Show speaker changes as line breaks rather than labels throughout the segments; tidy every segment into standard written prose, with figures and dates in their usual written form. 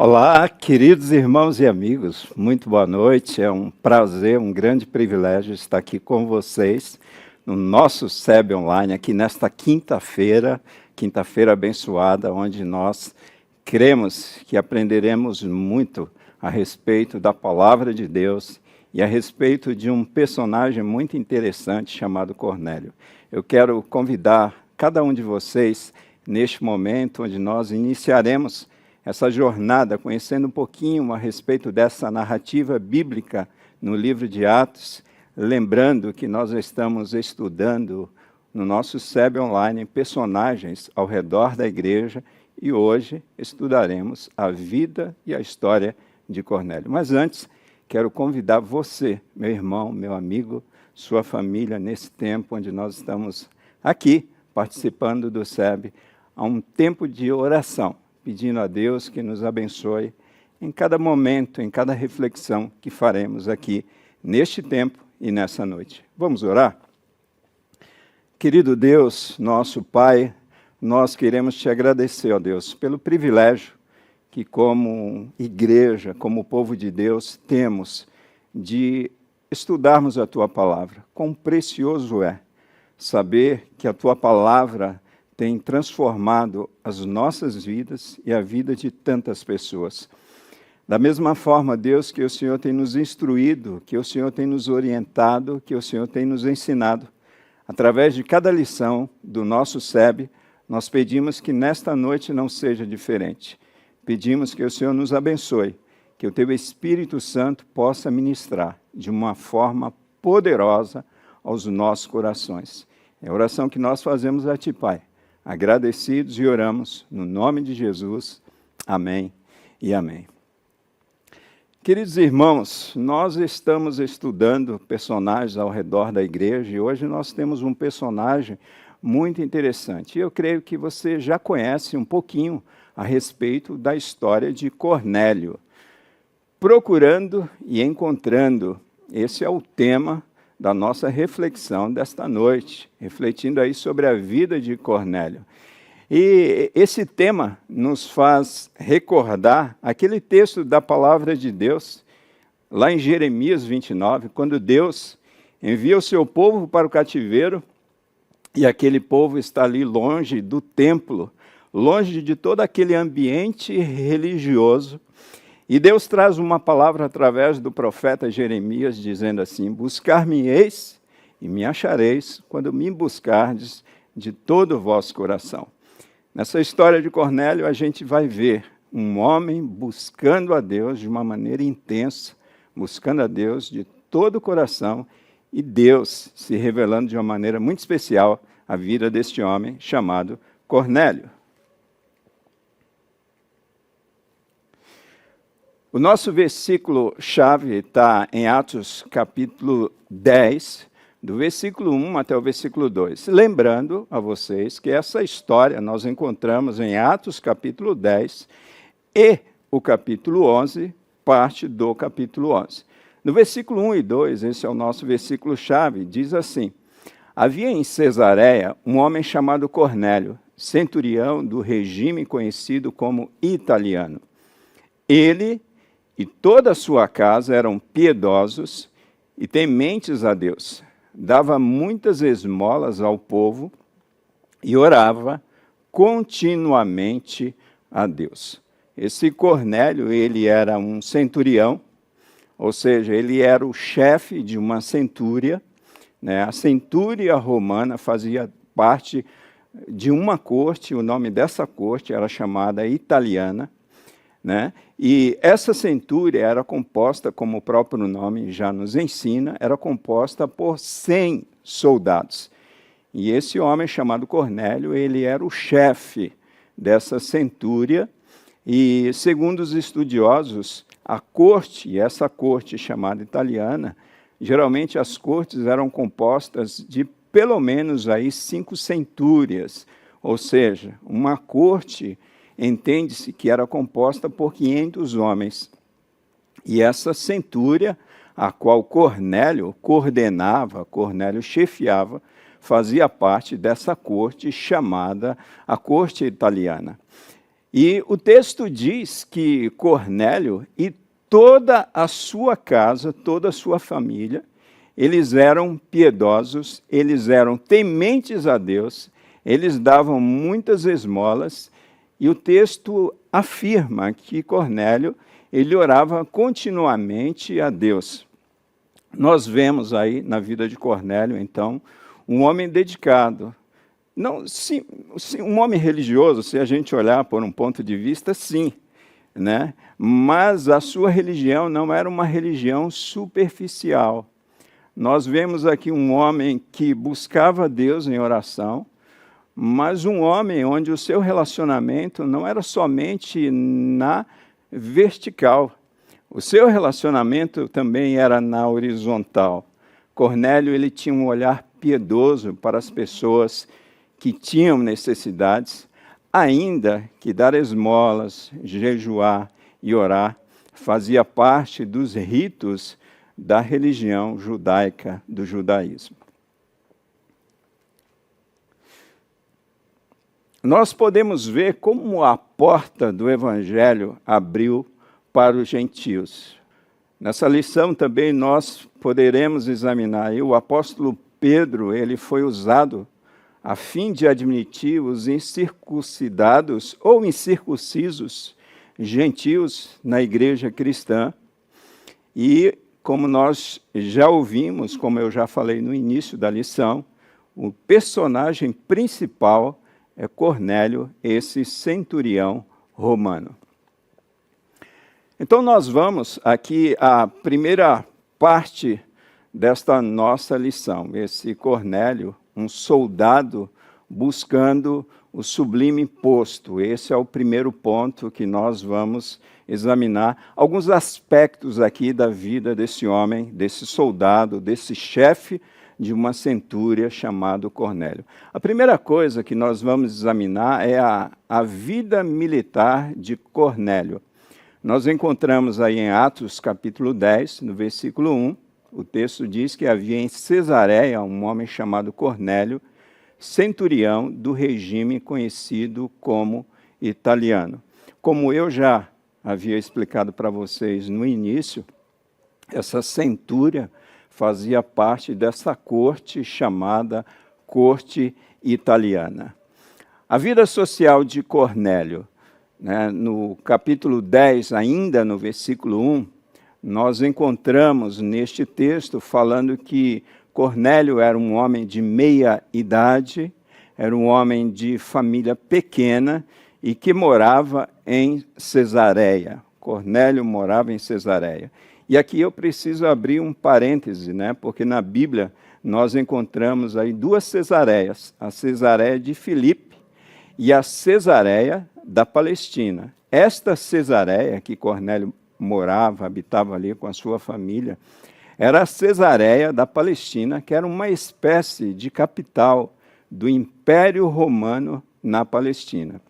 Olá, queridos irmãos e amigos, muito boa noite. É um prazer, um grande privilégio estar aqui com vocês no nosso SEB Online, aqui nesta quinta-feira abençoada, onde nós cremos que aprenderemos muito a respeito da palavra de Deus e a respeito de um personagem muito interessante chamado Cornélio. Eu quero convidar cada um de vocês neste momento onde nós iniciaremos essa jornada, conhecendo um pouquinho a respeito dessa narrativa bíblica no livro de Atos, lembrando que nós estamos estudando no nosso SEB Online personagens ao redor da igreja e hoje estudaremos a vida e a história de Cornélio. Mas antes, quero convidar você, meu irmão, meu amigo, sua família, nesse tempo onde nós estamos aqui participando do SEB, a um tempo de oração, pedindo a Deus que nos abençoe em cada momento, em cada reflexão que faremos aqui neste tempo e nessa noite. Vamos orar? Querido Deus, nosso Pai, nós queremos te agradecer, ó Deus, pelo privilégio que como igreja, como povo de Deus, temos de estudarmos a Tua Palavra. Quão precioso é saber que a Tua Palavra tem transformado as nossas vidas e a vida de tantas pessoas. Da mesma forma, Deus, que o Senhor tem nos instruído, que o Senhor tem nos orientado, que o Senhor tem nos ensinado. Através de cada lição do nosso SEB, nós pedimos que nesta noite não seja diferente. Pedimos que o Senhor nos abençoe, que o Teu Espírito Santo possa ministrar de uma forma poderosa aos nossos corações. É a oração que nós fazemos a Ti, Pai. Agradecidos e oramos no nome de Jesus. Amém e amém. Queridos irmãos, nós estamos estudando personagens ao redor da igreja e hoje nós temos um personagem muito interessante. Eu creio que você já conhece um pouquinho a respeito da história de Cornélio. Procurando e encontrando, esse é o tema da nossa reflexão desta noite, refletindo aí sobre a vida de Cornélio. E esse tema nos faz recordar aquele texto da palavra de Deus, lá em Jeremias 29, quando Deus envia o seu povo para o cativeiro, e aquele povo está ali longe do templo, longe de todo aquele ambiente religioso, e Deus traz uma palavra através do profeta Jeremias, dizendo assim: buscar-me-eis e me achareis, quando me buscardes de todo o vosso coração. Nessa história de Cornélio, a gente vai ver um homem buscando a Deus de uma maneira intensa, buscando a Deus de todo o coração, e Deus se revelando de uma maneira muito especial à vida deste homem chamado Cornélio. O nosso versículo-chave está em Atos capítulo 10, do versículo 1 até o versículo 2. Lembrando a vocês que essa história nós encontramos em Atos capítulo 10 e o capítulo 11, parte do capítulo 11. No versículo 1 e 2, esse é o nosso versículo-chave, diz assim: havia em Cesareia um homem chamado Cornélio, centurião do regime conhecido como italiano. Ele e toda a sua casa eram piedosos e tementes a Deus. Dava muitas esmolas ao povo e orava continuamente a Deus. Esse Cornélio, ele era um centurião, ou seja, ele era o chefe de uma centúria, né? A centúria romana fazia parte de uma corte, o nome dessa corte era chamada italiana, né? E essa centúria era composta, como o próprio nome já nos ensina, era composta por 100 soldados. E esse homem chamado Cornélio, ele era o chefe dessa centúria, e segundo os estudiosos, a corte, e essa corte chamada italiana, geralmente as cortes eram compostas de pelo menos aí 5 centúrias, ou seja, uma corte entende-se que era composta por 500 homens. E essa centúria, a qual Cornélio coordenava, Cornélio chefiava, fazia parte dessa corte chamada a corte italiana. E o texto diz que Cornélio e toda a sua casa, toda a sua família, eles eram piedosos, eles eram tementes a Deus, eles davam muitas esmolas, e o texto afirma que Cornélio, ele orava continuamente a Deus. Nós vemos aí na vida de Cornélio, então, um homem dedicado. Não, sim, um homem religioso, se a gente olhar por um ponto de vista, sim, né? Mas a sua religião não era uma religião superficial. Nós vemos aqui um homem que buscava Deus em oração, mas um homem onde o seu relacionamento não era somente na vertical. O seu relacionamento também era na horizontal. Cornélio, ele tinha um olhar piedoso para as pessoas que tinham necessidades, ainda que dar esmolas, jejuar e orar fazia parte dos ritos da religião judaica, do judaísmo. Nós podemos ver como a porta do Evangelho abriu para os gentios. Nessa lição também nós poderemos examinar. O apóstolo Pedro, ele foi usado a fim de admitir os incircuncidados ou incircuncisos gentios na igreja cristã. E, como nós já ouvimos, como eu já falei no início da lição, o personagem principal é Cornélio, esse centurião romano. Então, nós vamos aqui à primeira parte desta nossa lição. Esse Cornélio, um soldado buscando o sublime posto. Esse é o primeiro ponto que nós vamos examinar. Alguns aspectos aqui da vida desse homem, desse soldado, desse chefe de uma centúria chamado Cornélio. A primeira coisa que nós vamos examinar é a vida militar de Cornélio. Nós encontramos aí em Atos capítulo 10, no versículo 1, o texto diz que havia em Cesareia um homem chamado Cornélio, centurião do regime conhecido como italiano. Como eu já havia explicado para vocês no início, essa centúria fazia parte dessa corte chamada corte italiana. A vida social de Cornélio, né, no capítulo 10, ainda no versículo 1, nós encontramos neste texto falando que Cornélio era um homem de meia idade, era um homem de família pequena e que morava em Cesareia. Cornélio morava em Cesareia. E aqui eu preciso abrir um parêntese, né, porque na Bíblia nós encontramos aí duas Cesareias, a Cesareia de Filipe e a Cesareia da Palestina. Esta Cesareia que Cornélio morava, habitava ali com a sua família, era a Cesareia da Palestina, que era uma espécie de capital do Império Romano na Palestina.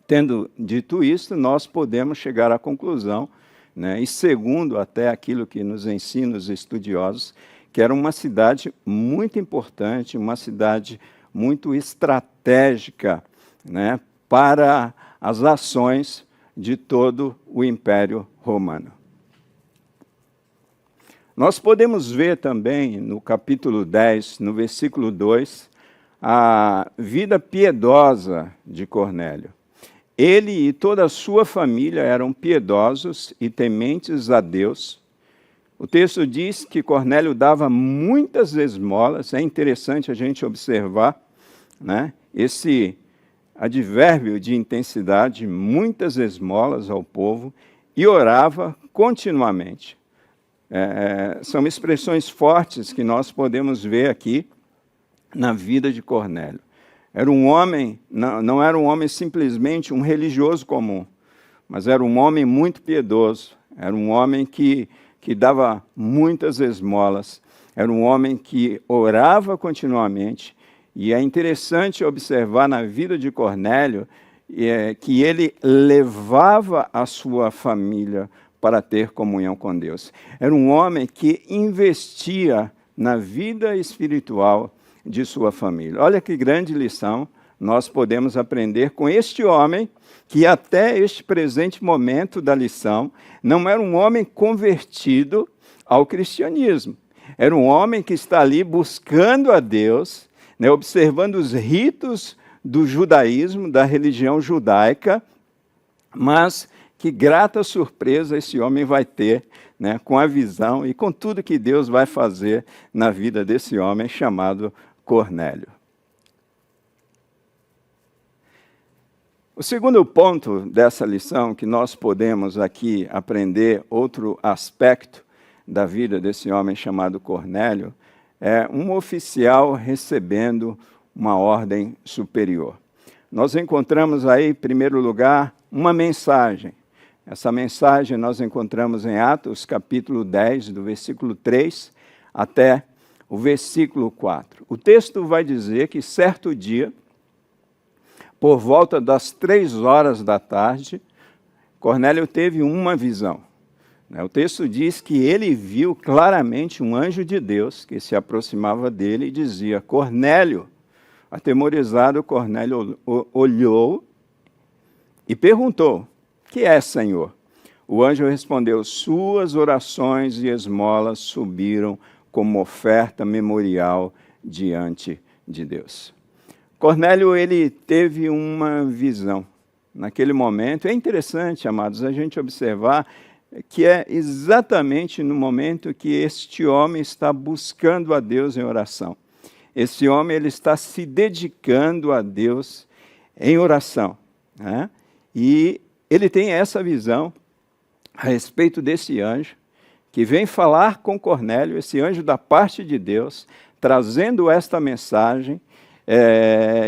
Tendo dito isso, nós podemos chegar à conclusão, né, e segundo até aquilo que nos ensinam os estudiosos, que era uma cidade muito importante, uma cidade muito estratégica, né, para as ações de todo o Império Romano. Nós podemos ver também no capítulo 10, no versículo 2, a vida piedosa de Cornélio. Ele e toda a sua família eram piedosos e tementes a Deus. O texto diz que Cornélio dava muitas esmolas. É interessante a gente observar, né, esse advérbio de intensidade, muitas esmolas ao povo, e orava continuamente. São expressões fortes que nós podemos ver aqui na vida de Cornélio. Era um homem, não era um homem simplesmente um religioso comum, mas era um homem muito piedoso, era um homem que dava muitas esmolas, era um homem que orava continuamente. E é interessante observar na vida de Cornélio que ele levava a sua família para ter comunhão com Deus. Era um homem que investia na vida espiritual de sua família. Olha que grande lição nós podemos aprender com este homem, que até este presente momento da lição, não era um homem convertido ao cristianismo. Era um homem que está ali buscando a Deus, né, observando os ritos do judaísmo, da religião judaica, mas que grata surpresa esse homem vai ter, né, com a visão e com tudo que Deus vai fazer na vida desse homem chamado Cornélio. O segundo ponto dessa lição que nós podemos aqui aprender, outro aspecto da vida desse homem chamado Cornélio, é um oficial recebendo uma ordem superior. Nós encontramos aí, em primeiro lugar, uma mensagem. Essa mensagem nós encontramos em Atos, capítulo 10, do versículo 3 até o versículo 4. O texto vai dizer que certo dia, por volta das 3 da tarde, Cornélio teve uma visão. O texto diz que ele viu claramente um anjo de Deus que se aproximava dele e dizia: Cornélio. Atemorizado, Cornélio olhou e perguntou: que é, Senhor? O anjo respondeu: suas orações e esmolas subiram como oferta memorial diante de Deus. Cornélio, ele teve uma visão. Naquele momento, é interessante, amados, a gente observar que é exatamente no momento que este homem está buscando a Deus em oração. Esse homem, ele está se dedicando a Deus em oração, né? E ele tem essa visão a respeito desse anjo, que vem falar com Cornélio, esse anjo da parte de Deus, trazendo esta mensagem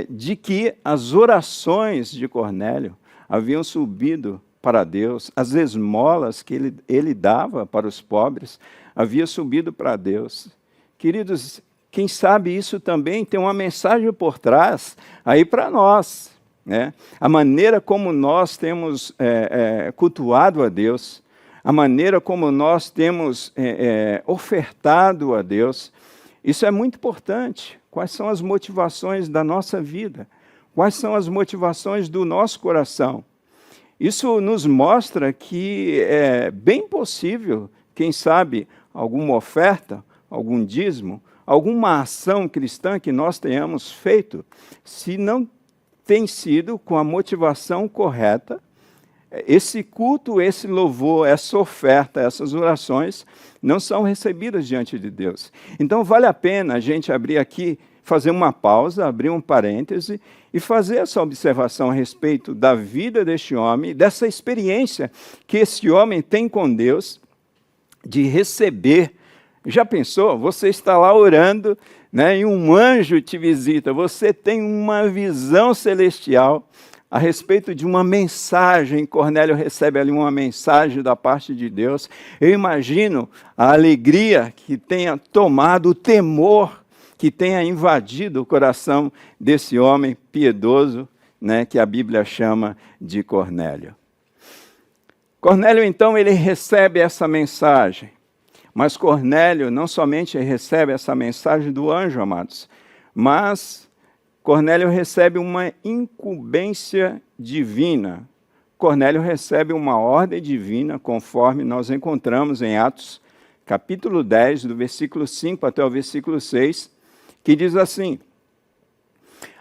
de que as orações de Cornélio haviam subido para Deus, as esmolas que ele dava para os pobres, havia subido para Deus. Queridos, quem sabe isso também tem uma mensagem por trás aí para nós, né? A maneira como nós temos cultuado a Deus, a maneira como nós temos ofertado a Deus, isso é muito importante. Quais são as motivações da nossa vida? Quais são as motivações do nosso coração? Isso nos mostra que é bem possível, quem sabe, alguma oferta, algum dízimo, alguma ação cristã que nós tenhamos feito, se não tem sido com a motivação correta, esse culto, esse louvor, essa oferta, essas orações não são recebidas diante de Deus. Então vale a pena a gente abrir aqui, fazer uma pausa, abrir um parêntese e fazer essa observação a respeito da vida deste homem, dessa experiência que esse homem tem com Deus, de receber. Já pensou? Você está lá orando, né, e um anjo te visita, você tem uma visão celestial a respeito de uma mensagem. Cornélio recebe ali uma mensagem da parte de Deus. Eu imagino a alegria que tenha tomado, o temor que tenha invadido o coração desse homem piedoso, né, que a Bíblia chama de Cornélio. Cornélio, então, ele recebe essa mensagem. Mas Cornélio não somente recebe essa mensagem do anjo, amados, mas Cornélio recebe uma incumbência divina. Cornélio recebe uma ordem divina, conforme nós encontramos em Atos, capítulo 10, do versículo 5 até o versículo 6, que diz assim: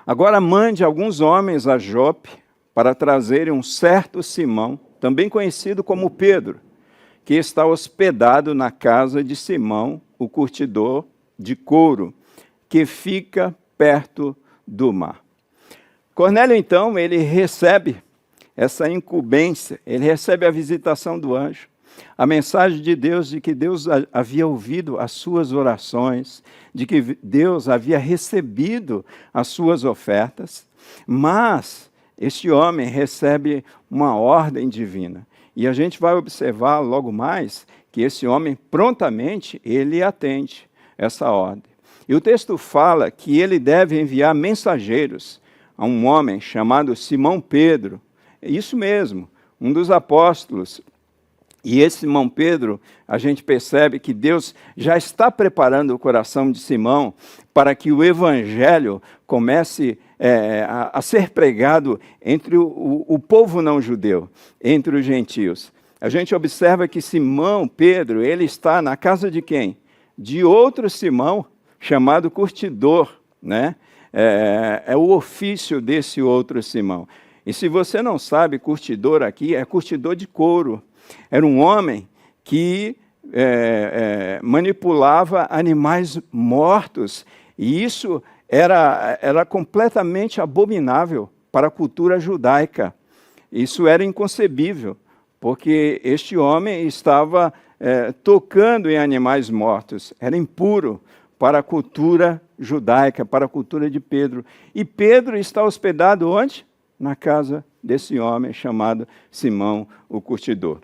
agora mande alguns homens a Jope para trazerem um certo Simão, também conhecido como Pedro, que está hospedado na casa de Simão, o curtidor de couro, que fica perto do mar. Cornélio, então, ele recebe essa incumbência, ele recebe a visitação do anjo, a mensagem de Deus de que Deus havia ouvido as suas orações, de que Deus havia recebido as suas ofertas, mas este homem recebe uma ordem divina. E a gente vai observar logo mais que esse homem prontamente ele atende essa ordem. E o texto fala que ele deve enviar mensageiros a um homem chamado Simão Pedro. É isso mesmo, um dos apóstolos. E esse Simão Pedro, a gente percebe que Deus já está preparando o coração de Simão para que o evangelho comece a ser pregado entre o povo não judeu, entre os gentios. A gente observa que Simão Pedro, ele está na casa de quem? De outro Simão, chamado curtidor, né? É o ofício desse outro Simão. E se você não sabe, curtidor aqui é curtidor de couro. Era um homem que manipulava animais mortos, e isso era completamente abominável para a cultura judaica. Isso era inconcebível, porque este homem estava tocando em animais mortos. Era impuro para a cultura judaica, para a cultura de Pedro. E Pedro está hospedado onde? Na casa desse homem chamado Simão, o curtidor.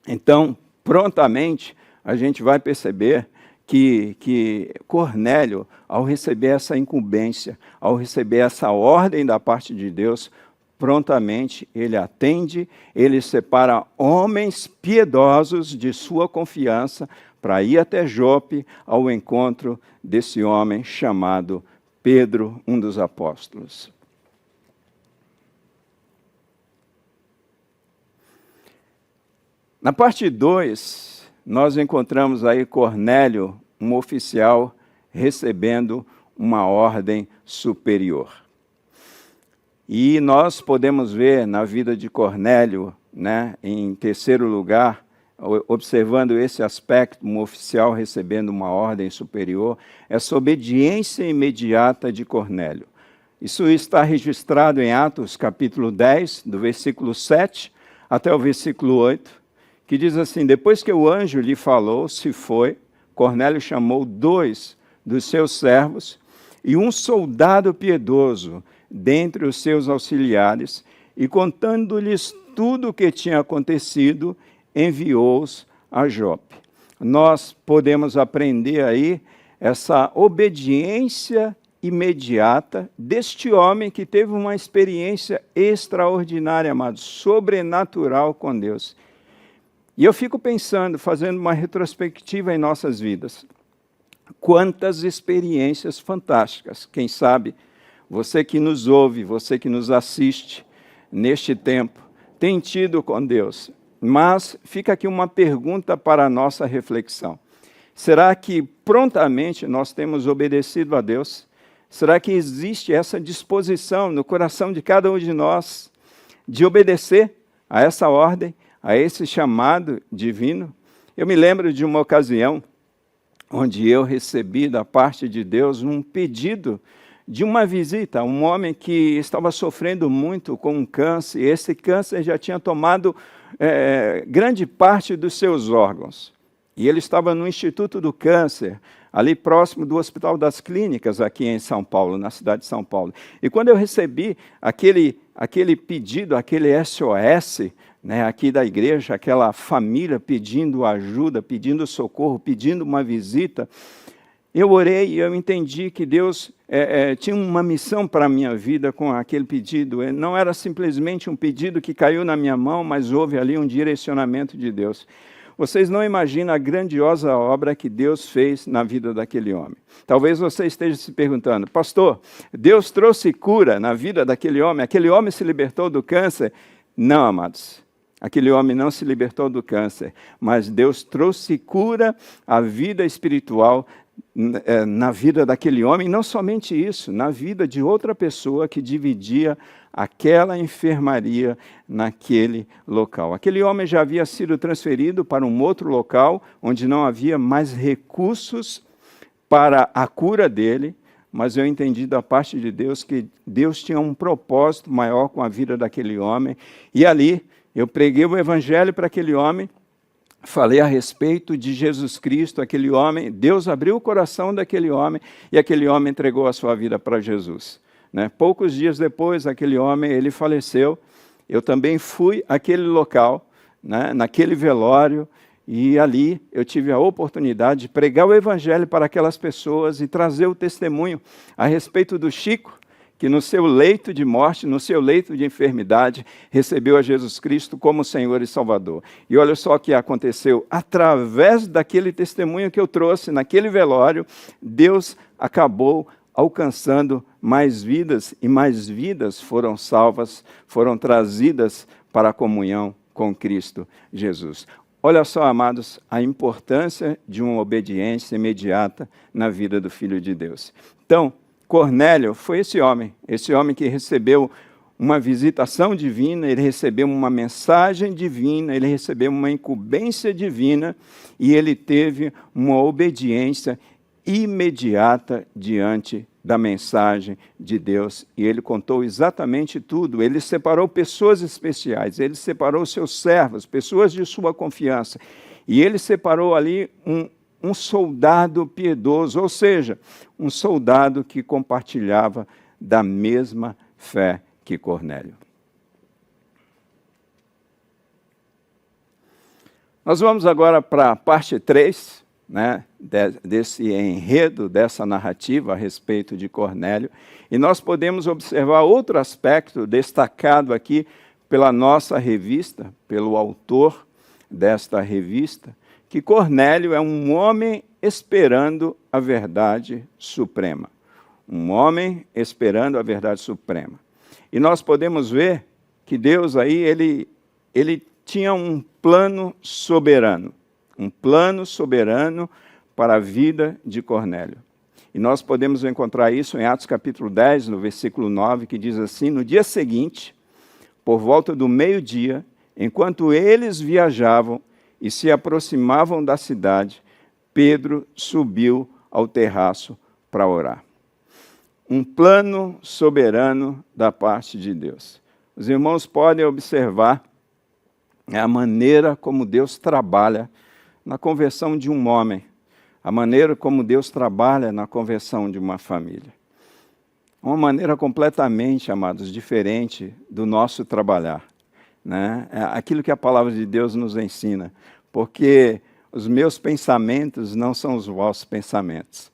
Então, prontamente, a gente vai perceber que Cornélio, ao receber essa incumbência, ao receber essa ordem da parte de Deus, prontamente ele atende, ele separa homens piedosos de sua confiança para ir até Jope ao encontro desse homem chamado Pedro, um dos apóstolos. Na parte 2, nós encontramos aí Cornélio, um oficial, recebendo uma ordem superior. E nós podemos ver na vida de Cornélio, né, em terceiro lugar, observando esse aspecto, um oficial recebendo uma ordem superior, essa obediência imediata de Cornélio. Isso está registrado em Atos capítulo 10, do versículo 7 até o versículo 8, que diz assim: depois que o anjo lhe falou, se foi, Cornélio chamou 2 dos seus servos e um soldado piedoso dentre os seus auxiliares, e contando-lhes tudo o que tinha acontecido, enviou-os a Jope. Nós podemos aprender aí essa obediência imediata deste homem que teve uma experiência extraordinária, amados, sobrenatural com Deus. E eu fico pensando, fazendo uma retrospectiva em nossas vidas, quantas experiências fantásticas, quem sabe, você que nos ouve, você que nos assiste neste tempo, tem tido com Deus. Mas fica aqui uma pergunta para a nossa reflexão. Será que prontamente nós temos obedecido a Deus? Será que existe essa disposição no coração de cada um de nós de obedecer a essa ordem, a esse chamado divino? Eu me lembro de uma ocasião onde eu recebi da parte de Deus um pedido de uma visita a um homem que estava sofrendo muito com um câncer, e esse câncer já tinha tomado grande parte dos seus órgãos. E ele estava no Instituto do Câncer, ali próximo do Hospital das Clínicas, aqui em São Paulo, na cidade de São Paulo. E quando eu recebi aquele pedido, aquele SOS, né, aqui da igreja, aquela família pedindo ajuda, pedindo socorro, pedindo uma visita, eu orei e eu entendi que Deus tinha uma missão para a minha vida com aquele pedido. Não era simplesmente um pedido que caiu na minha mão, mas houve ali um direcionamento de Deus. Vocês não imaginam a grandiosa obra que Deus fez na vida daquele homem. Talvez você esteja se perguntando: pastor, Deus trouxe cura na vida daquele homem se libertou do câncer? Não, amados. Aquele homem não se libertou do câncer, mas Deus trouxe cura à vida espiritual na vida daquele homem, e não somente isso, na vida de outra pessoa que dividia aquela enfermaria naquele local. Aquele homem já havia sido transferido para um outro local, onde não havia mais recursos para a cura dele, mas eu entendi da parte de Deus que Deus tinha um propósito maior com a vida daquele homem, e ali eu preguei o evangelho para aquele homem, falei a respeito de Jesus Cristo, aquele homem, Deus abriu o coração daquele homem, e aquele homem entregou a sua vida para Jesus. Né? Poucos dias depois, aquele homem, ele faleceu. Eu também fui àquele local, né, naquele velório, e ali eu tive a oportunidade de pregar o evangelho para aquelas pessoas e trazer o testemunho a respeito do Chico, que no seu leito de morte, no seu leito de enfermidade, recebeu a Jesus Cristo como Senhor e Salvador. E olha só o que aconteceu. Através daquele testemunho que eu trouxe naquele velório, Deus acabou alcançando mais vidas, e mais vidas foram salvas, foram trazidas para a comunhão com Cristo Jesus. Olha só, amados, a importância de uma obediência imediata na vida do Filho de Deus. Então, Cornélio foi esse homem que recebeu uma visitação divina, ele recebeu uma mensagem divina, ele recebeu uma incumbência divina e ele teve uma obediência imediata diante da mensagem de Deus. E ele contou exatamente tudo. Ele separou pessoas especiais, ele separou seus servos, pessoas de sua confiança. E ele separou ali um soldado piedoso, ou seja, um soldado que compartilhava da mesma fé que Cornélio. Nós vamos agora para a parte 3, né, desse enredo, dessa narrativa a respeito de Cornélio, e nós podemos observar outro aspecto destacado aqui pela nossa revista, pelo autor desta revista, que Cornélio é um homem esperando a verdade suprema. Um homem esperando a verdade suprema. E nós podemos ver que Deus aí, ele tinha um plano soberano para a vida de Cornélio. E nós podemos encontrar isso em Atos capítulo 10, no versículo 9, que diz assim: no dia seguinte, por volta do meio-dia, enquanto eles viajavam e se aproximavam da cidade, Pedro subiu ao terraço para orar. Um plano soberano da parte de Deus. Os irmãos podem observar a maneira como Deus trabalha na conversão de um homem, a maneira como Deus trabalha na conversão de uma família. Uma maneira completamente, amados, diferente do nosso trabalhar, né? É aquilo que a palavra de Deus nos ensina, porque os meus pensamentos não são os vossos pensamentos.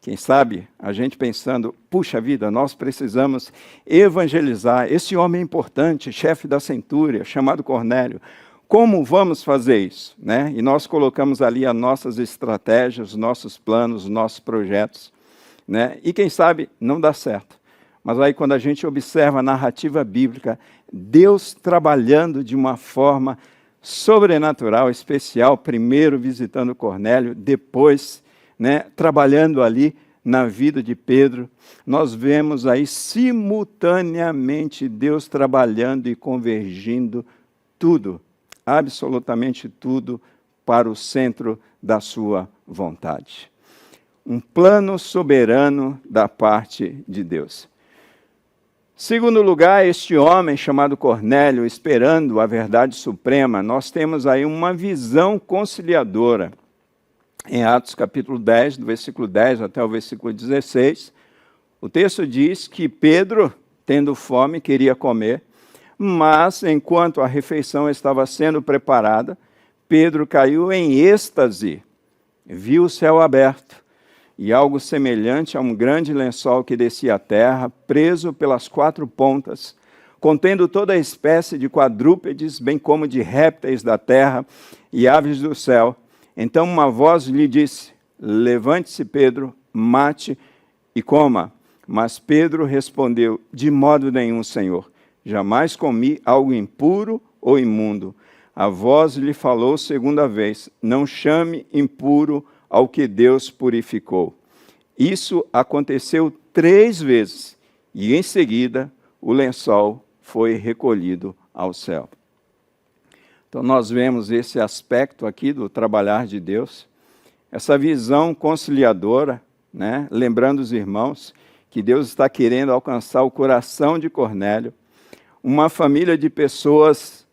Quem sabe, a gente pensando, puxa vida, nós precisamos evangelizar esse homem importante, chefe da centúria, chamado Cornélio. Como vamos fazer isso? Né? E nós colocamos ali as nossas estratégias, os nossos planos, os nossos projetos. Né? E quem sabe, não dá certo. Mas aí quando a gente observa a narrativa bíblica, Deus trabalhando de uma forma sobrenatural, especial, primeiro visitando Cornélio, depois, né, trabalhando ali na vida de Pedro, nós vemos aí simultaneamente Deus trabalhando e convergindo tudo, absolutamente tudo, para o centro da sua vontade. Um plano soberano da parte de Deus. Segundo lugar, este homem chamado Cornélio, esperando a verdade suprema, nós temos aí uma visão conciliadora. Em Atos capítulo 10, do versículo 10 até o versículo 16, o texto diz que Pedro, tendo fome, queria comer, mas enquanto a refeição estava sendo preparada, Pedro caiu em êxtase, viu o céu aberto, e algo semelhante a um grande lençol que descia à terra, preso pelas 4 pontas, contendo toda a espécie de quadrúpedes, bem como de répteis da terra e aves do céu. Então uma voz lhe disse: levante-se, Pedro, mate e coma. Mas Pedro respondeu: de modo nenhum, Senhor, jamais comi algo impuro ou imundo. A voz lhe falou segunda vez: não chame impuro ao que Deus purificou. Isso aconteceu 3 vezes, e em seguida o lençol foi recolhido ao céu. Então nós vemos esse aspecto aqui do trabalhar de Deus, essa visão conciliadora, né? Lembrando os irmãos que Deus está querendo alcançar o coração de Cornélio, uma família de pessoas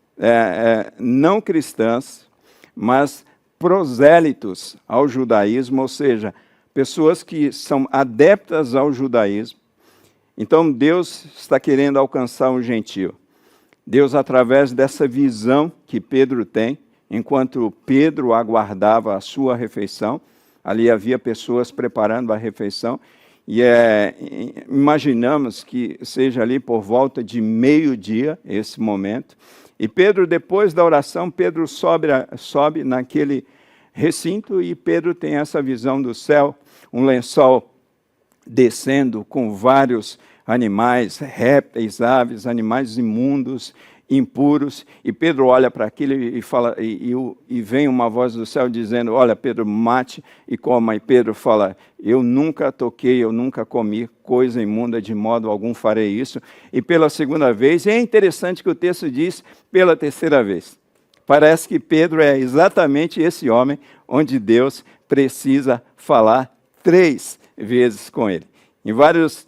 não cristãs, mas prosélitos ao judaísmo, ou seja, pessoas que são adeptas ao judaísmo. Então Deus está querendo alcançar um gentio. Deus, através dessa visão que Pedro tem, enquanto Pedro aguardava a sua refeição, ali havia pessoas preparando a refeição, e imaginamos que seja ali por volta de meio-dia, esse momento. E Pedro, depois da oração, Pedro sobe naquele recinto e Pedro tem essa visão do céu, um lençol descendo com vários animais, répteis, aves, animais imundos, impuros, e Pedro olha para aquilo e fala, e vem uma voz do céu dizendo, olha, Pedro, mate e coma. E Pedro fala, eu nunca toquei, eu nunca comi coisa imunda, de modo algum farei isso. E pela segunda vez, e é interessante que o texto diz, pela terceira vez. Parece que Pedro é exatamente esse homem onde Deus precisa falar 3 vezes com ele. Em várias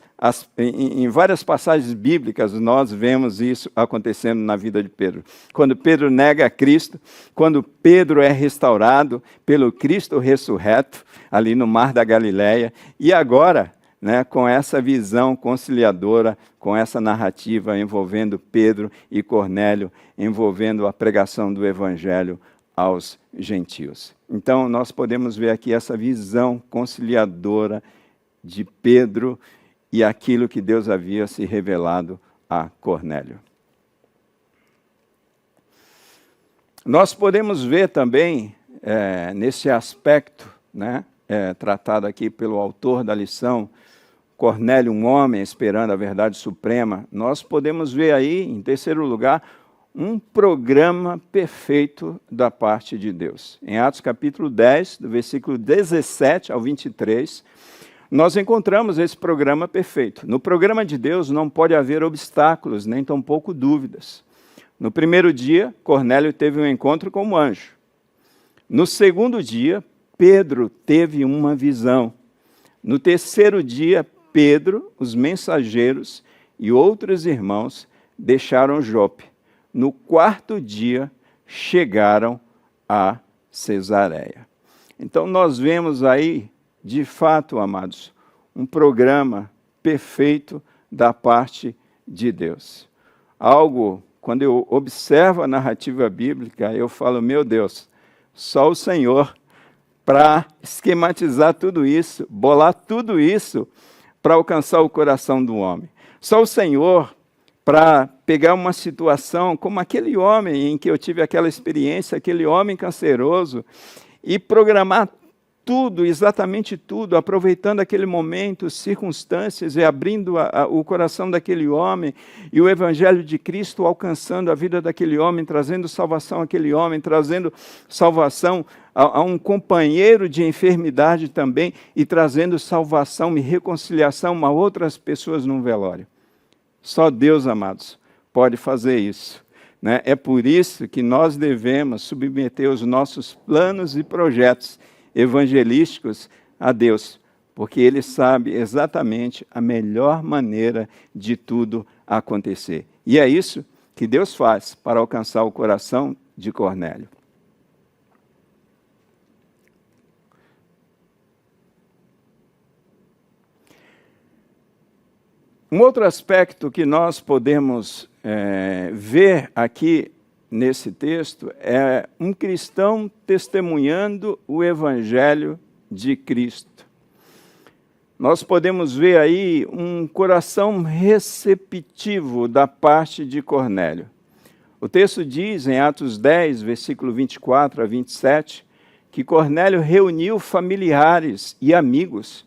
passagens bíblicas, nós vemos isso acontecendo na vida de Pedro. Quando Pedro nega a Cristo, quando Pedro é restaurado pelo Cristo ressurreto, ali no Mar da Galileia, e agora, né, com essa visão conciliadora, com essa narrativa envolvendo Pedro e Cornélio, envolvendo a pregação do Evangelho aos gentios. Então, nós podemos ver aqui essa visão conciliadora de Pedro e aquilo que Deus havia se revelado a Cornélio. Nós podemos ver também, nesse aspecto, né, tratado aqui pelo autor da lição, Cornélio, um homem esperando a verdade suprema, nós podemos ver aí, em terceiro lugar, um programa perfeito da parte de Deus. Em Atos capítulo 10, do versículo 17 ao 23, nós encontramos esse programa perfeito. No programa de Deus não pode haver obstáculos, nem tampouco dúvidas. No primeiro dia, Cornélio teve um encontro com um anjo. No segundo dia, Pedro teve uma visão. No terceiro dia, Pedro, os mensageiros e outros irmãos deixaram Jope. No quarto dia, chegaram a Cesareia. Então, nós vemos aí, de fato, amados, um programa perfeito da parte de Deus. Algo, quando eu observo a narrativa bíblica, eu falo, meu Deus, só o Senhor para esquematizar tudo isso, bolar tudo isso para alcançar o coração do homem. Só o Senhor para pegar uma situação como aquele homem em que eu tive aquela experiência, aquele homem canceroso, e programar tudo, exatamente tudo, aproveitando aquele momento, circunstâncias, e abrindo o coração daquele homem, e o Evangelho de Cristo alcançando a vida daquele homem, trazendo salvação àquele homem, trazendo salvação a um companheiro de enfermidade também, e trazendo salvação e reconciliação a outras pessoas num velório. Só Deus, amados, pode fazer isso. Né? É por isso que nós devemos submeter os nossos planos e projetos evangelísticos a Deus, porque Ele sabe exatamente a melhor maneira de tudo acontecer. E é isso que Deus faz para alcançar o coração de Cornélio. Um outro aspecto que nós podemos ver aqui nesse texto é um cristão testemunhando o Evangelho de Cristo. Nós podemos ver aí um coração receptivo da parte de Cornélio. O texto diz, em Atos 10, versículo 24 a 27, que Cornélio reuniu familiares e amigos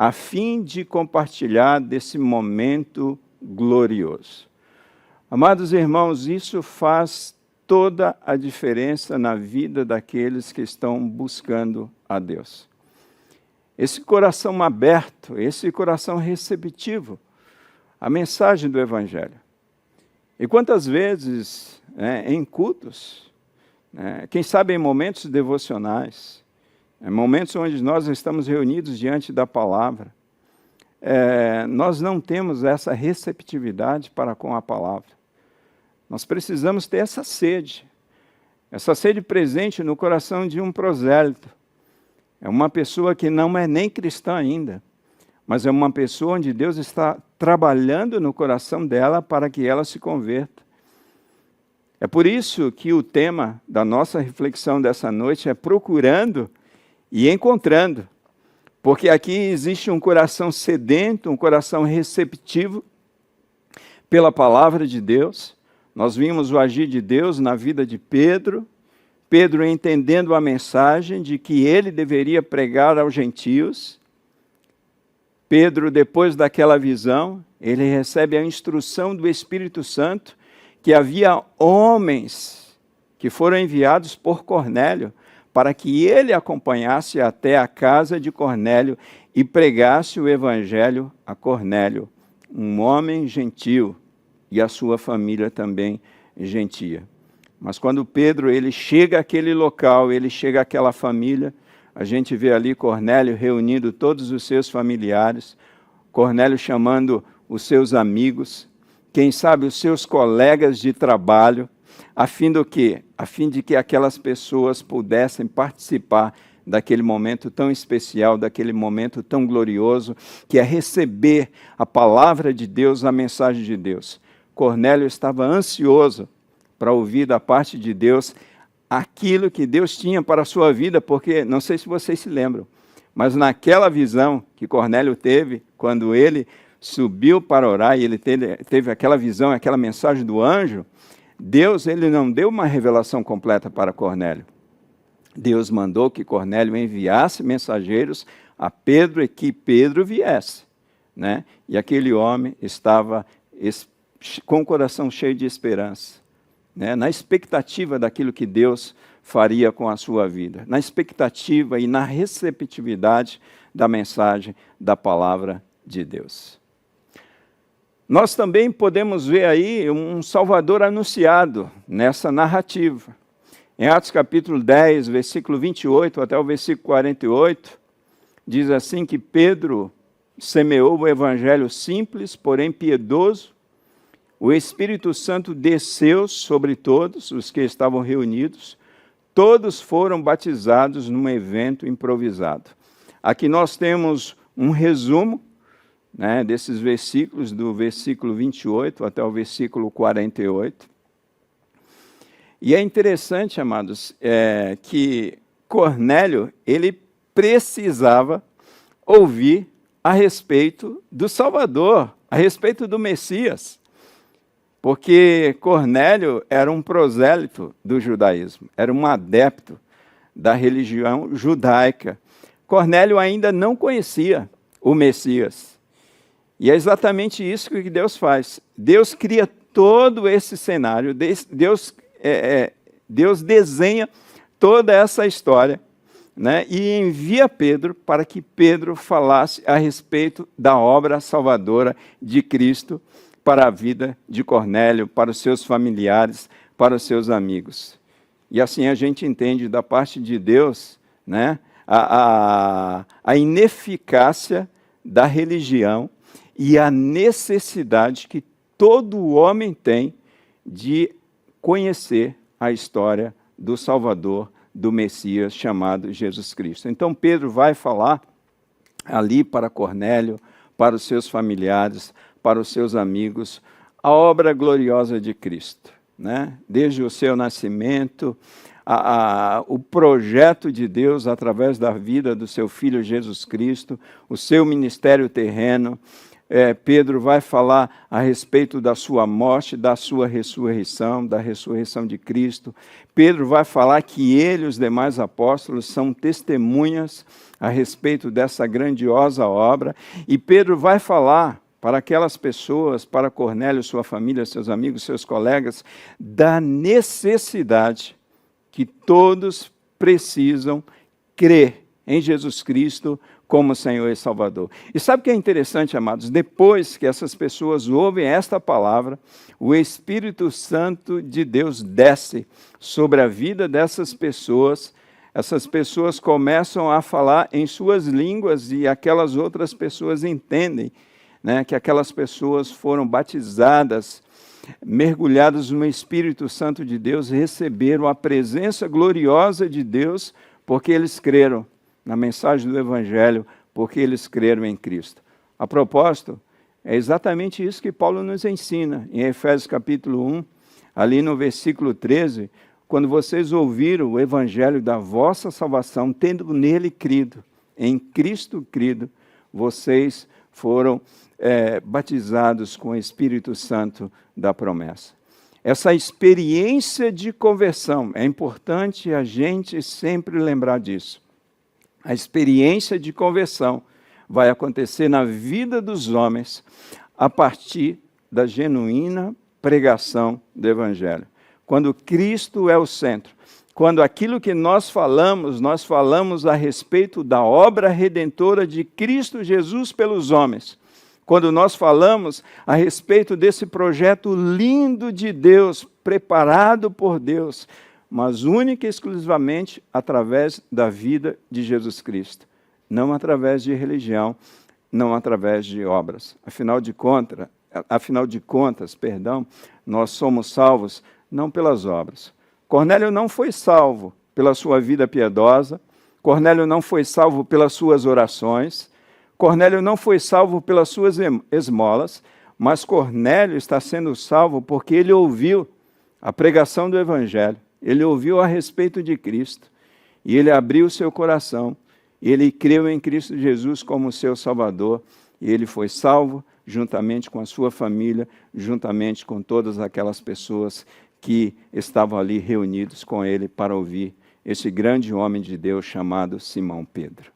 a fim de compartilhar desse momento glorioso. Amados irmãos, isso faz toda a diferença na vida daqueles que estão buscando a Deus. Esse coração aberto, esse coração receptivo à mensagem do Evangelho. E quantas vezes, em cultos, quem sabe em momentos devocionais, em momentos onde nós estamos reunidos diante da palavra, nós não temos essa receptividade para com a palavra. Nós precisamos ter essa sede presente no coração de um prosélito. É uma pessoa que não é nem cristã ainda, mas é uma pessoa onde Deus está trabalhando no coração dela para que ela se converta. É por isso que o tema da nossa reflexão dessa noite é procurando e encontrando. Porque aqui existe um coração sedento, um coração receptivo pela palavra de Deus. Nós vimos o agir de Deus na vida de Pedro. Pedro entendendo a mensagem de que ele deveria pregar aos gentios. Pedro, depois daquela visão, ele recebe a instrução do Espírito Santo que havia homens que foram enviados por Cornélio para que ele acompanhasse até a casa de Cornélio e pregasse o evangelho a Cornélio, um homem gentil, e a sua família também gentia. Mas quando Pedro ele chega àquele local, ele chega àquela família, a gente vê ali Cornélio reunindo todos os seus familiares, Cornélio chamando os seus amigos, quem sabe os seus colegas de trabalho, a fim de que aquelas pessoas pudessem participar daquele momento tão especial, daquele momento tão glorioso, que é receber a palavra de Deus, a mensagem de Deus. Cornélio estava ansioso para ouvir da parte de Deus aquilo que Deus tinha para a sua vida, porque, não sei se vocês se lembram, mas naquela visão que Cornélio teve, quando ele subiu para orar e ele teve aquela visão, aquela mensagem do anjo, Deus ele não deu uma revelação completa para Cornélio. Deus mandou que Cornélio enviasse mensageiros a Pedro e que Pedro viesse, né? E aquele homem estava com o coração cheio de esperança, né? Na expectativa daquilo que Deus faria com a sua vida, na expectativa e na receptividade da mensagem da palavra de Deus. Nós também podemos ver aí um Salvador anunciado nessa narrativa. Em Atos capítulo 10, versículo 28 até o versículo 48, diz assim que Pedro semeou o evangelho simples, porém piedoso. O Espírito Santo desceu sobre todos os que estavam reunidos. Todos foram batizados num evento improvisado. Aqui nós temos um resumo, né, desses versículos, do versículo 28 até o versículo 48. E é interessante, amados, que Cornélio, ele precisava ouvir a respeito do Salvador, a respeito do Messias. Porque Cornélio era um prosélito do judaísmo, era um adepto da religião judaica. Cornélio ainda não conhecia o Messias. E é exatamente isso que Deus faz. Deus cria todo esse cenário, Deus desenha toda essa história, né, e envia Pedro para que Pedro falasse a respeito da obra salvadora de Cristo para a vida de Cornélio, para os seus familiares, para os seus amigos. E assim a gente entende da parte de Deus, né, a ineficácia da religião e a necessidade que todo homem tem de conhecer a história do Salvador, do Messias, chamado Jesus Cristo. Então Pedro vai falar ali para Cornélio, para os seus familiares, para os seus amigos, a obra gloriosa de Cristo, né? Desde o seu nascimento, o projeto de Deus através da vida do seu Filho Jesus Cristo, o seu ministério terreno. Pedro vai falar a respeito da sua morte, da sua ressurreição, da ressurreição de Cristo. Pedro vai falar que ele e os demais apóstolos são testemunhas a respeito dessa grandiosa obra. E Pedro vai falar para aquelas pessoas, para Cornélio, sua família, seus amigos, seus colegas, da necessidade que todos precisam crer em Jesus Cristo como Senhor e Salvador. E sabe o que é interessante, amados? Depois que essas pessoas ouvem esta palavra, o Espírito Santo de Deus desce sobre a vida dessas pessoas. Essas pessoas começam a falar em suas línguas e aquelas outras pessoas entendem, né, que aquelas pessoas foram batizadas, mergulhadas no Espírito Santo de Deus, receberam a presença gloriosa de Deus, porque eles creram na mensagem do Evangelho, porque eles creram em Cristo. A propósito, é exatamente isso que Paulo nos ensina, em Efésios capítulo 1, ali no versículo 13, quando vocês ouviram o Evangelho da vossa salvação, tendo nele crido, em Cristo crido, vocês foram batizados com o Espírito Santo da promessa. Essa experiência de conversão, é importante a gente sempre lembrar disso. A experiência de conversão vai acontecer na vida dos homens a partir da genuína pregação do Evangelho. Quando Cristo é o centro, quando aquilo que nós falamos a respeito da obra redentora de Cristo Jesus pelos homens. Quando nós falamos a respeito desse projeto lindo de Deus, preparado por Deus, mas única e exclusivamente através da vida de Jesus Cristo. Não através de religião, não através de obras. Afinal de contas, nós somos salvos não pelas obras. Cornélio não foi salvo pela sua vida piedosa, Cornélio não foi salvo pelas suas orações, Cornélio não foi salvo pelas suas esmolas, mas Cornélio está sendo salvo porque ele ouviu a pregação do Evangelho, ele ouviu a respeito de Cristo, e ele abriu seu coração, e ele creu em Cristo Jesus como seu Salvador, e ele foi salvo juntamente com a sua família, juntamente com todas aquelas pessoas que estavam ali reunidos com ele para ouvir esse grande homem de Deus chamado Simão Pedro.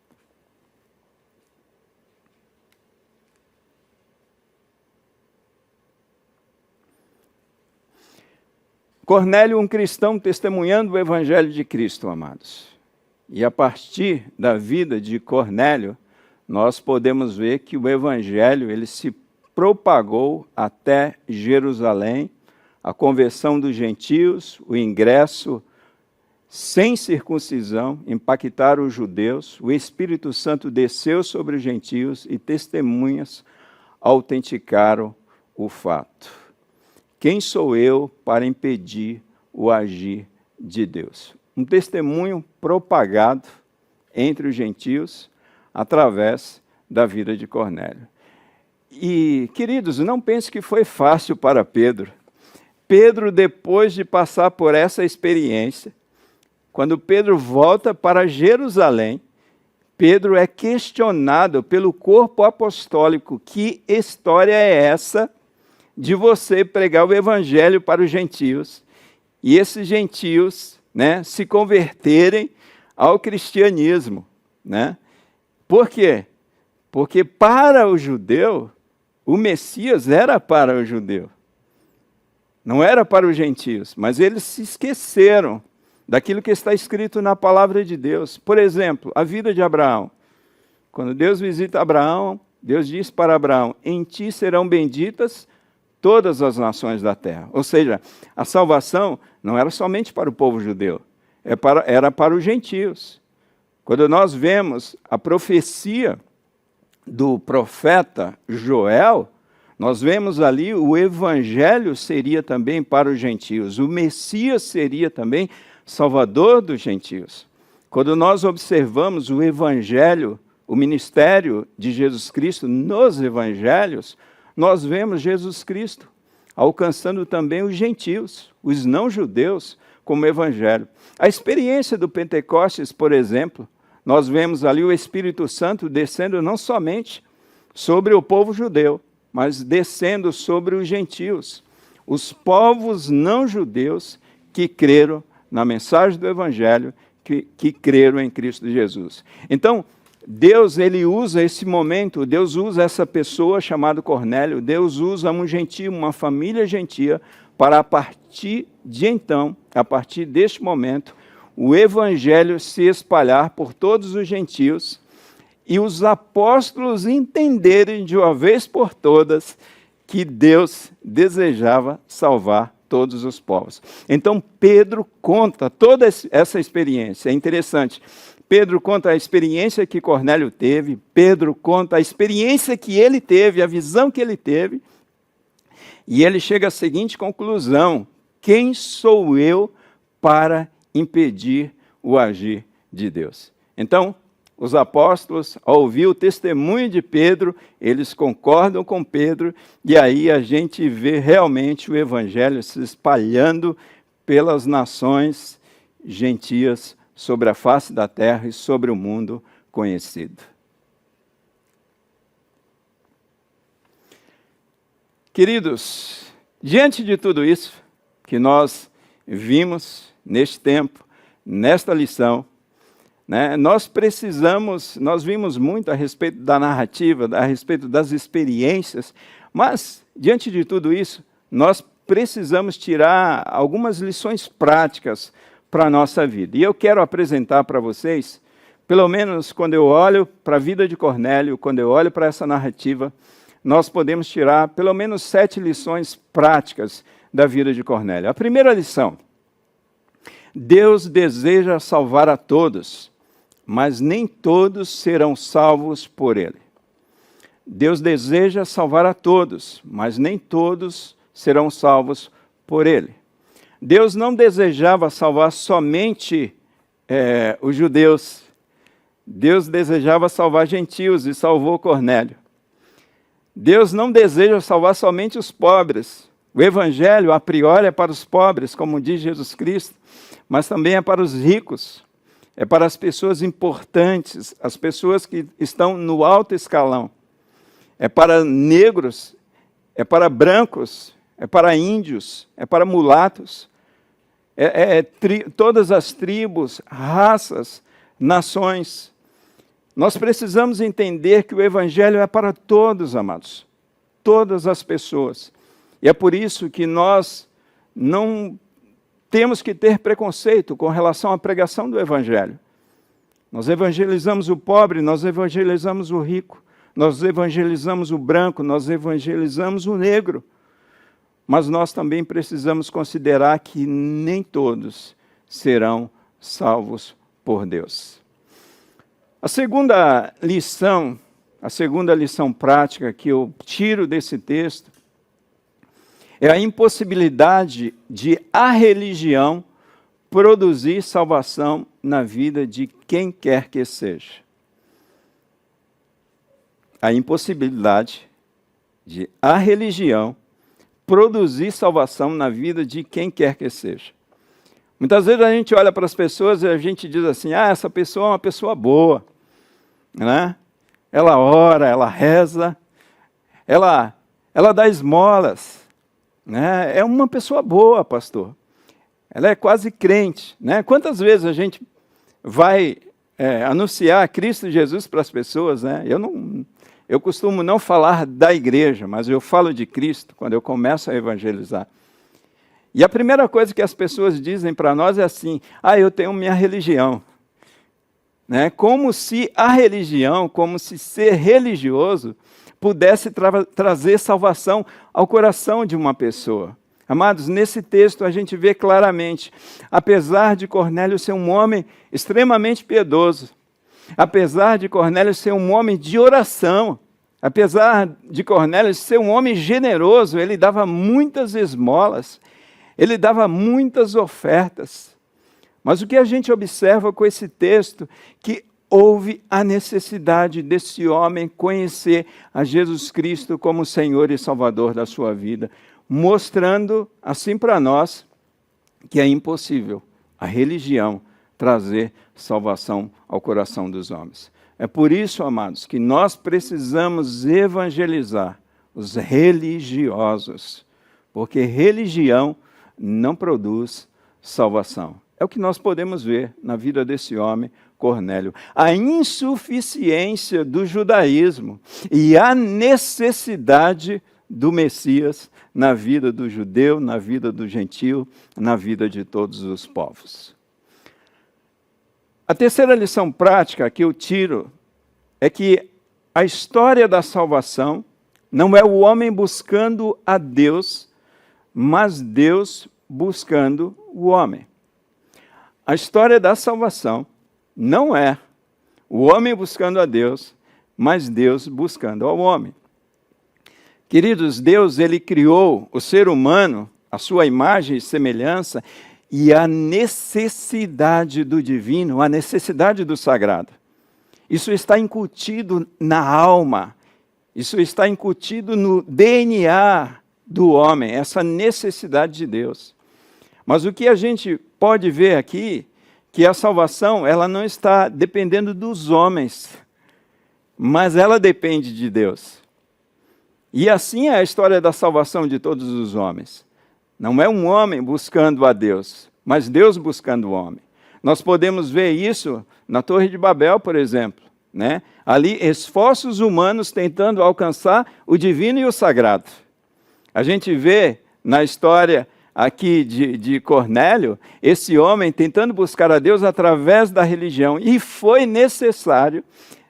Cornélio, um cristão testemunhando o Evangelho de Cristo, amados. E a partir da vida de Cornélio, nós podemos ver que o Evangelho ele se propagou até Jerusalém, a conversão dos gentios, o ingresso sem circuncisão, impactaram os judeus, o Espírito Santo desceu sobre os gentios e testemunhas autenticaram o fato. Quem sou eu para impedir o agir de Deus? Um testemunho propagado entre os gentios através da vida de Cornélio. E, queridos, não pense que foi fácil para Pedro. Pedro, depois de passar por essa experiência, quando Pedro volta para Jerusalém, Pedro é questionado pelo corpo apostólico. Que história é essa de você pregar o Evangelho para os gentios e esses gentios, né, se converterem ao cristianismo, né? Por quê? Porque para o judeu, o Messias era para o judeu. Não era para os gentios, mas eles se esqueceram daquilo que está escrito na palavra de Deus. Por exemplo, a vida de Abraão. Quando Deus visita Abraão, Deus diz para Abraão: em ti serão benditas todas as nações da terra. Ou seja, a salvação não era somente para o povo judeu, era para os gentios. Quando nós vemos a profecia do profeta Joel, nós vemos ali o Evangelho seria também para os gentios, o Messias seria também Salvador dos gentios. Quando nós observamos o Evangelho, o ministério de Jesus Cristo nos Evangelhos, nós vemos Jesus Cristo alcançando também os gentios, os não-judeus, como Evangelho. A experiência do Pentecostes, por exemplo, nós vemos ali o Espírito Santo descendo não somente sobre o povo judeu, mas descendo sobre os gentios, os povos não-judeus que creram na mensagem do Evangelho, que creram em Cristo Jesus. Então, Deus ele usa esse momento, Deus usa essa pessoa chamada Cornélio, Deus usa um gentio, uma família gentia, para a partir de então, a partir deste momento, o Evangelho se espalhar por todos os gentios e os apóstolos entenderem de uma vez por todas que Deus desejava salvar todos os povos. Então Pedro conta toda essa experiência, é interessante. Pedro conta a experiência que Cornélio teve, Pedro conta a experiência que ele teve, a visão que ele teve, e ele chega à seguinte conclusão: quem sou eu para impedir o agir de Deus? Então, os apóstolos, ao ouvir o testemunho de Pedro, eles concordam com Pedro, e aí a gente vê realmente o Evangelho se espalhando pelas nações gentias, sobre a face da terra e sobre o mundo, conhecido. Queridos, diante de tudo isso que nós vimos neste tempo, nesta lição, né, nós vimos muito a respeito da narrativa, a respeito das experiências, mas, diante de tudo isso, nós precisamos tirar algumas lições práticas para a nossa vida. E eu quero apresentar para vocês, pelo menos quando eu olho para a vida de Cornélio, quando eu olho para essa narrativa, nós podemos tirar pelo menos 7 lições práticas da vida de Cornélio. A primeira lição: Deus deseja salvar a todos, mas nem todos serão salvos por ele. Deus deseja salvar a todos, mas nem todos serão salvos por ele. Deus não desejava salvar somente os judeus. Deus desejava salvar gentios e salvou Cornélio. Deus não deseja salvar somente os pobres. O evangelho, a priori, é para os pobres, como diz Jesus Cristo, mas também é para os ricos, é para as pessoas importantes, as pessoas que estão no alto escalão. É para negros, é para brancos, é para índios, é para mulatos, todas as tribos, raças, nações. Nós precisamos entender que o evangelho é para todos, amados, todas as pessoas. E é por isso que nós não temos que ter preconceito com relação à pregação do evangelho. Nós evangelizamos o pobre, nós evangelizamos o rico, nós evangelizamos o branco, nós evangelizamos o negro. Mas nós também precisamos considerar que nem todos serão salvos por Deus. A segunda lição prática que eu tiro desse texto é a impossibilidade de a religião produzir salvação na vida de quem quer que seja. A impossibilidade de a religião produzir salvação na vida de quem quer que seja. Muitas vezes a gente olha para as pessoas e a gente diz assim: essa pessoa é uma pessoa boa, né? Ela ora, ela reza, ela dá esmolas, né? É uma pessoa boa, pastor. Ela é quase crente, né? Quantas vezes a gente vai anunciar Cristo Jesus para as pessoas, né? Eu costumo não falar da igreja, mas eu falo de Cristo quando eu começo a evangelizar. E a primeira coisa que as pessoas dizem para nós é assim: eu tenho minha religião. Né? Como se a religião, como se ser religioso, pudesse trazer salvação ao coração de uma pessoa. Amados, nesse texto a gente vê claramente, apesar de Cornélio ser um homem extremamente piedoso, apesar de Cornélio ser um homem de oração, apesar de Cornélio ser um homem generoso, ele dava muitas esmolas, ele dava muitas ofertas. Mas o que a gente observa com esse texto? Que houve a necessidade desse homem conhecer a Jesus Cristo como Senhor e Salvador da sua vida, mostrando assim para nós que é impossível a religião trazer salvação ao coração dos homens. É por isso, amados, que nós precisamos evangelizar os religiosos, porque religião não produz salvação. É o que nós podemos ver na vida desse homem, Cornélio. A insuficiência do judaísmo e a necessidade do Messias na vida do judeu, na vida do gentio, na vida de todos os povos. A terceira lição prática que eu tiro é que a história da salvação não é o homem buscando a Deus, mas Deus buscando o homem. A história da salvação não é o homem buscando a Deus, mas Deus buscando ao homem. Queridos, Deus, ele criou o ser humano, a sua imagem e semelhança, e a necessidade do divino, a necessidade do sagrado. Isso está incutido na alma, isso está incutido no DNA do homem, essa necessidade de Deus. Mas o que a gente pode ver aqui, que a salvação ela não está dependendo dos homens, mas ela depende de Deus. E assim é a história da salvação de todos os homens. Não é um homem buscando a Deus, mas Deus buscando o homem. Nós podemos ver isso na Torre de Babel, por exemplo, né? Ali, esforços humanos tentando alcançar o divino e o sagrado. A gente vê na história aqui de Cornélio, esse homem tentando buscar a Deus através da religião. E foi necessário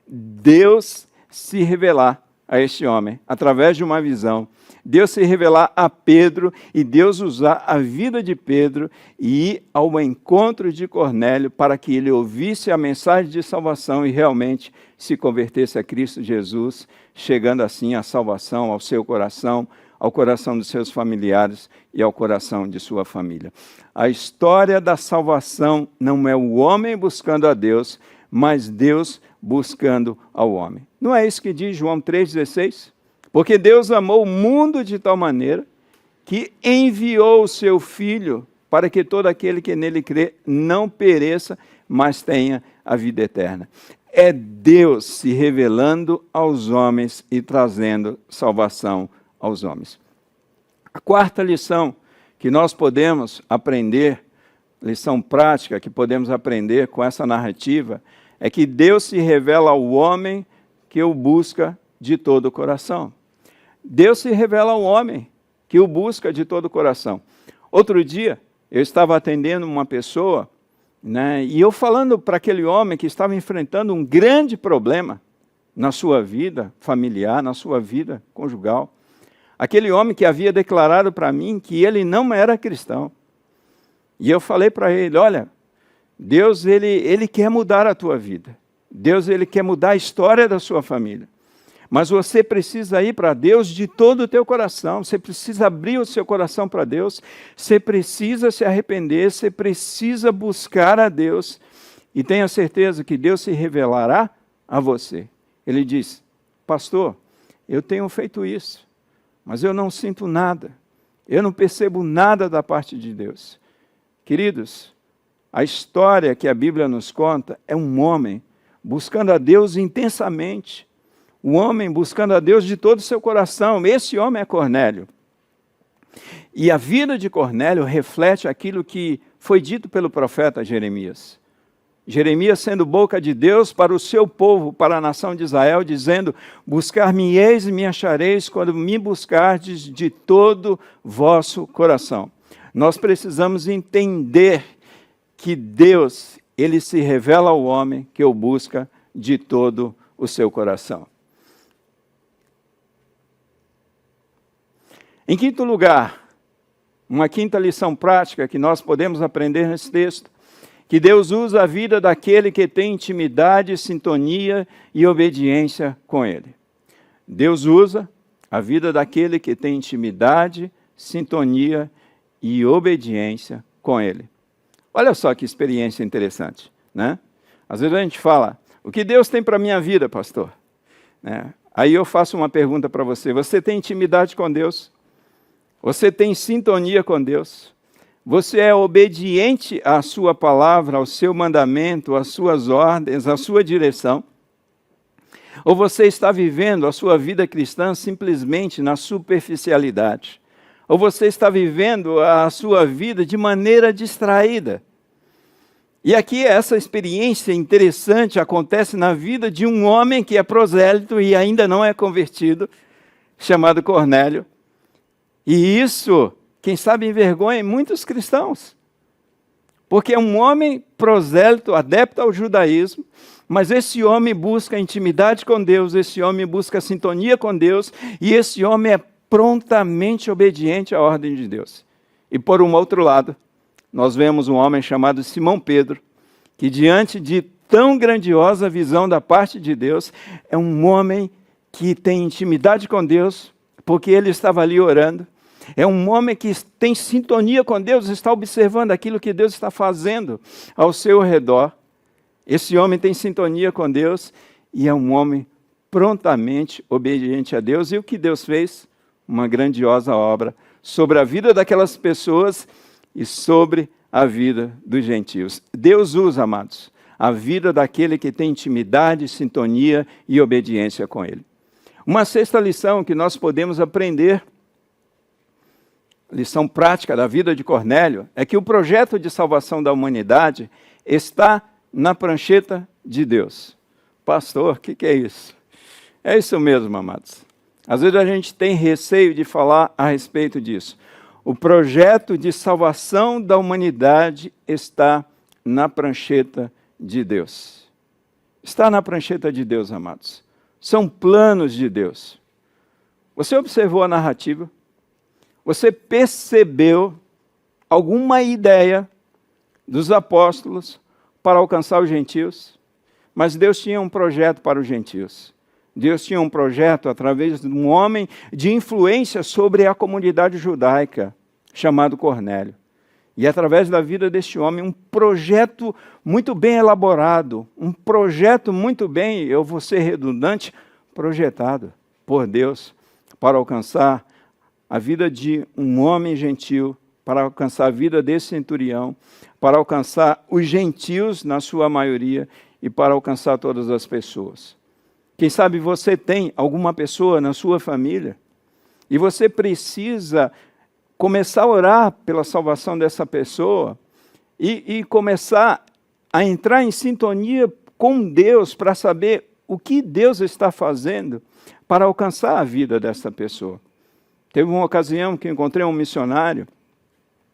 Deus se revelar a este homem, através de uma visão. Deus se revelar a Pedro e Deus usar a vida de Pedro e ir ao encontro de Cornélio para que ele ouvisse a mensagem de salvação e realmente se convertesse a Cristo Jesus, chegando assim à salvação ao seu coração, ao coração dos seus familiares e ao coração de sua família. A história da salvação não é o homem buscando a Deus, mas Deus buscando ao homem. Não é isso que diz João 3,16? Porque Deus amou o mundo de tal maneira que enviou o seu Filho para que todo aquele que nele crê não pereça, mas tenha a vida eterna. É Deus se revelando aos homens e trazendo salvação aos homens. A quarta lição que nós podemos aprender, lição prática que podemos aprender com essa narrativa, é que Deus se revela ao homem que o busca de todo o coração. Deus se revela ao homem que o busca de todo o coração. Outro dia, eu estava atendendo uma pessoa, né, e eu falando para aquele homem que estava enfrentando um grande problema na sua vida familiar, na sua vida conjugal. Aquele homem que havia declarado para mim que ele não era cristão. E eu falei para ele, olha, Deus ele quer mudar a tua vida. Deus ele quer mudar a história da sua família. Mas você precisa ir para Deus de todo o teu coração, você precisa abrir o seu coração para Deus, você precisa se arrepender, você precisa buscar a Deus, e tenha certeza que Deus se revelará a você. Ele diz, pastor, eu tenho feito isso, mas eu não sinto nada, eu não percebo nada da parte de Deus. Queridos, a história que a Bíblia nos conta é um homem buscando a Deus intensamente, um homem buscando a Deus de todo o seu coração. Esse homem é Cornélio. E a vida de Cornélio reflete aquilo que foi dito pelo profeta Jeremias. Jeremias sendo boca de Deus para o seu povo, para a nação de Israel, dizendo, buscar-me-eis e me achareis quando me buscardes de todo vosso coração. Nós precisamos entender que Deus, ele se revela ao homem que o busca de todo o seu coração. Em quinto lugar, uma quinta lição prática que nós podemos aprender nesse texto, que Deus usa a vida daquele que tem intimidade, sintonia e obediência com Ele. Deus usa a vida daquele que tem intimidade, sintonia e obediência com Ele. Olha só que experiência interessante, né? Às vezes a gente fala, o que Deus tem para a minha vida, pastor? Né? Aí eu faço uma pergunta para você, você tem intimidade com Deus? Você tem sintonia com Deus? Você é obediente à sua palavra, ao seu mandamento, às suas ordens, à sua direção? Ou você está vivendo a sua vida cristã simplesmente na superficialidade? Ou você está vivendo a sua vida de maneira distraída? E aqui essa experiência interessante acontece na vida de um homem que é prosélito e ainda não é convertido, chamado Cornélio. E isso, quem sabe, envergonha muitos cristãos. Porque é um homem prosélito, adepto ao judaísmo, mas esse homem busca intimidade com Deus, esse homem busca sintonia com Deus, e esse homem é prontamente obediente à ordem de Deus. E por um outro lado, nós vemos um homem chamado Simão Pedro, que diante de tão grandiosa visão da parte de Deus, é um homem que tem intimidade com Deus, porque ele estava ali orando. É um homem que tem sintonia com Deus, está observando aquilo que Deus está fazendo ao seu redor. Esse homem tem sintonia com Deus e é um homem prontamente obediente a Deus. E o que Deus fez? Uma grandiosa obra sobre a vida daquelas pessoas e sobre a vida dos gentios. Deus usa, amados, a vida daquele que tem intimidade, sintonia e obediência com Ele. Uma sexta lição que nós podemos aprender, lição prática da vida de Cornélio, é que o projeto de salvação da humanidade está na prancheta de Deus. Pastor, o que é isso? É isso mesmo, amados. Às vezes a gente tem receio de falar a respeito disso. O projeto de salvação da humanidade está na prancheta de Deus. Está na prancheta de Deus, amados. São planos de Deus. Você observou a narrativa? Você percebeu alguma ideia dos apóstolos para alcançar os gentios? Mas Deus tinha um projeto para os gentios. Deus tinha um projeto através de um homem de influência sobre a comunidade judaica, chamado Cornélio. E através da vida deste homem, um projeto muito bem elaborado, um projeto muito bem, eu vou ser redundante, projetado por Deus para alcançar a vida de um homem gentil, para alcançar a vida desse centurião, para alcançar os gentios na sua maioria e para alcançar todas as pessoas. Quem sabe você tem alguma pessoa na sua família e você precisa começar a orar pela salvação dessa pessoa e começar a entrar em sintonia com Deus para saber o que Deus está fazendo para alcançar a vida dessa pessoa. Teve uma ocasião que encontrei um missionário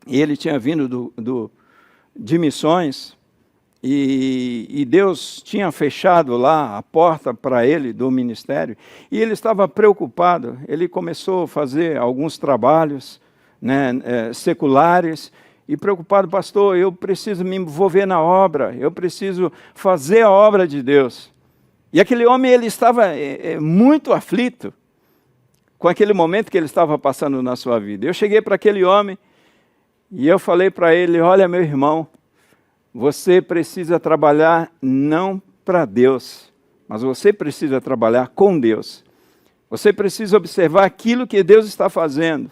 e ele tinha vindo de missões. E Deus tinha fechado lá a porta para ele do ministério, e ele estava preocupado. Ele começou a fazer alguns trabalhos seculares, e preocupado: pastor, eu preciso me envolver na obra, eu preciso fazer a obra de Deus. E aquele homem, ele estava muito aflito com aquele momento que ele estava passando na sua vida. Eu cheguei para aquele homem, e eu falei para ele: olha, meu irmão, você precisa trabalhar não para Deus, mas você precisa trabalhar com Deus. Você precisa observar aquilo que Deus está fazendo.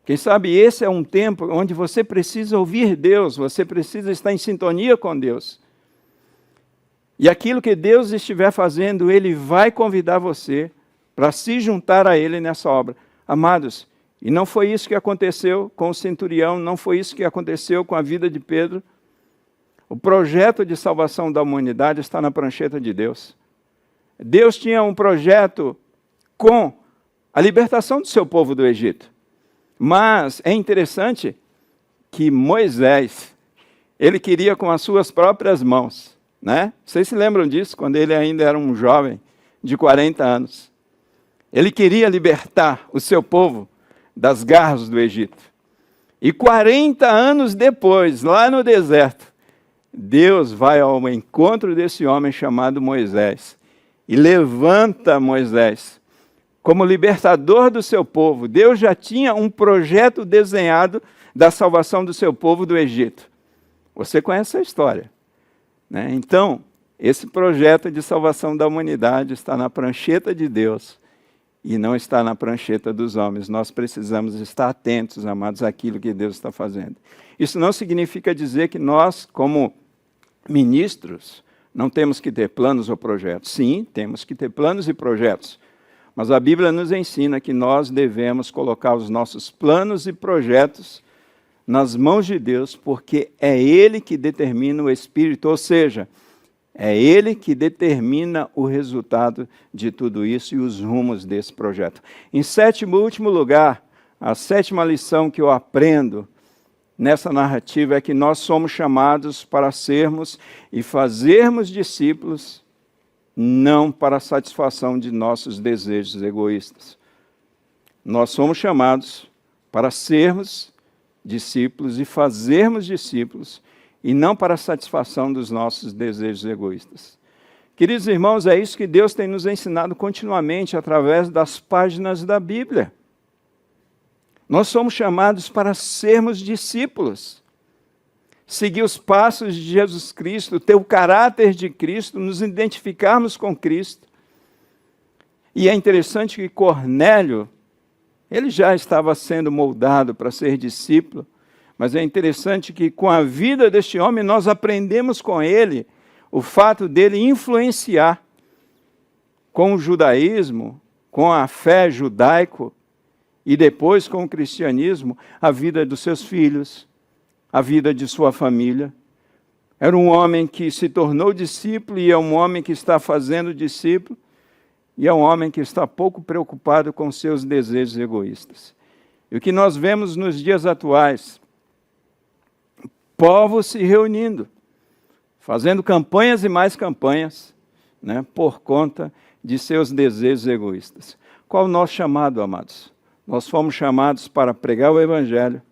Quem sabe esse é um tempo onde você precisa ouvir Deus, você precisa estar em sintonia com Deus. E aquilo que Deus estiver fazendo, Ele vai convidar você para se juntar a Ele nessa obra. Amados, e não foi isso que aconteceu com o centurião, não foi isso que aconteceu com a vida de Pedro. O projeto de salvação da humanidade está na prancheta de Deus. Deus tinha um projeto com a libertação do seu povo do Egito. Mas é interessante que Moisés, ele queria com as suas próprias mãos, né? Vocês se lembram disso, quando ele ainda era um jovem de 40 anos. Ele queria libertar o seu povo das garras do Egito. E 40 anos depois, lá no deserto, Deus vai ao encontro desse homem chamado Moisés e levanta Moisés como libertador do seu povo. Deus já tinha um projeto desenhado da salvação do seu povo do Egito. Você conhece a história, né? Então, esse projeto de salvação da humanidade está na prancheta de Deus e não está na prancheta dos homens. Nós precisamos estar atentos, amados, àquilo que Deus está fazendo. Isso não significa dizer que nós, como ministros, não temos que ter planos ou projetos. Sim, temos que ter planos e projetos. Mas a Bíblia nos ensina que nós devemos colocar os nossos planos e projetos nas mãos de Deus, porque é Ele que determina o Espírito, ou seja, é Ele que determina o resultado de tudo isso e os rumos desse projeto. Em sétimo e último lugar, a sétima lição que eu aprendo nessa narrativa é que nós somos chamados para sermos e fazermos discípulos, não para a satisfação de nossos desejos egoístas. Nós somos chamados para sermos discípulos e fazermos discípulos, e não para a satisfação dos nossos desejos egoístas. Queridos irmãos, é isso que Deus tem nos ensinado continuamente através das páginas da Bíblia. Nós somos chamados para sermos discípulos, seguir os passos de Jesus Cristo, ter o caráter de Cristo, nos identificarmos com Cristo. E é interessante que Cornélio, ele já estava sendo moldado para ser discípulo, Mas é interessante que com a vida deste homem nós aprendemos com ele o fato dele influenciar com o judaísmo, com a fé judaico e depois com o cristianismo, a vida dos seus filhos, a vida de sua família. Era um homem que se tornou discípulo e é um homem que está fazendo discípulo e é um homem que está pouco preocupado com seus desejos egoístas. E o que nós vemos nos dias atuais, povos se reunindo, fazendo campanhas e mais campanhas, né, por conta de seus desejos egoístas. Qual o nosso chamado, amados? Nós fomos chamados para pregar o Evangelho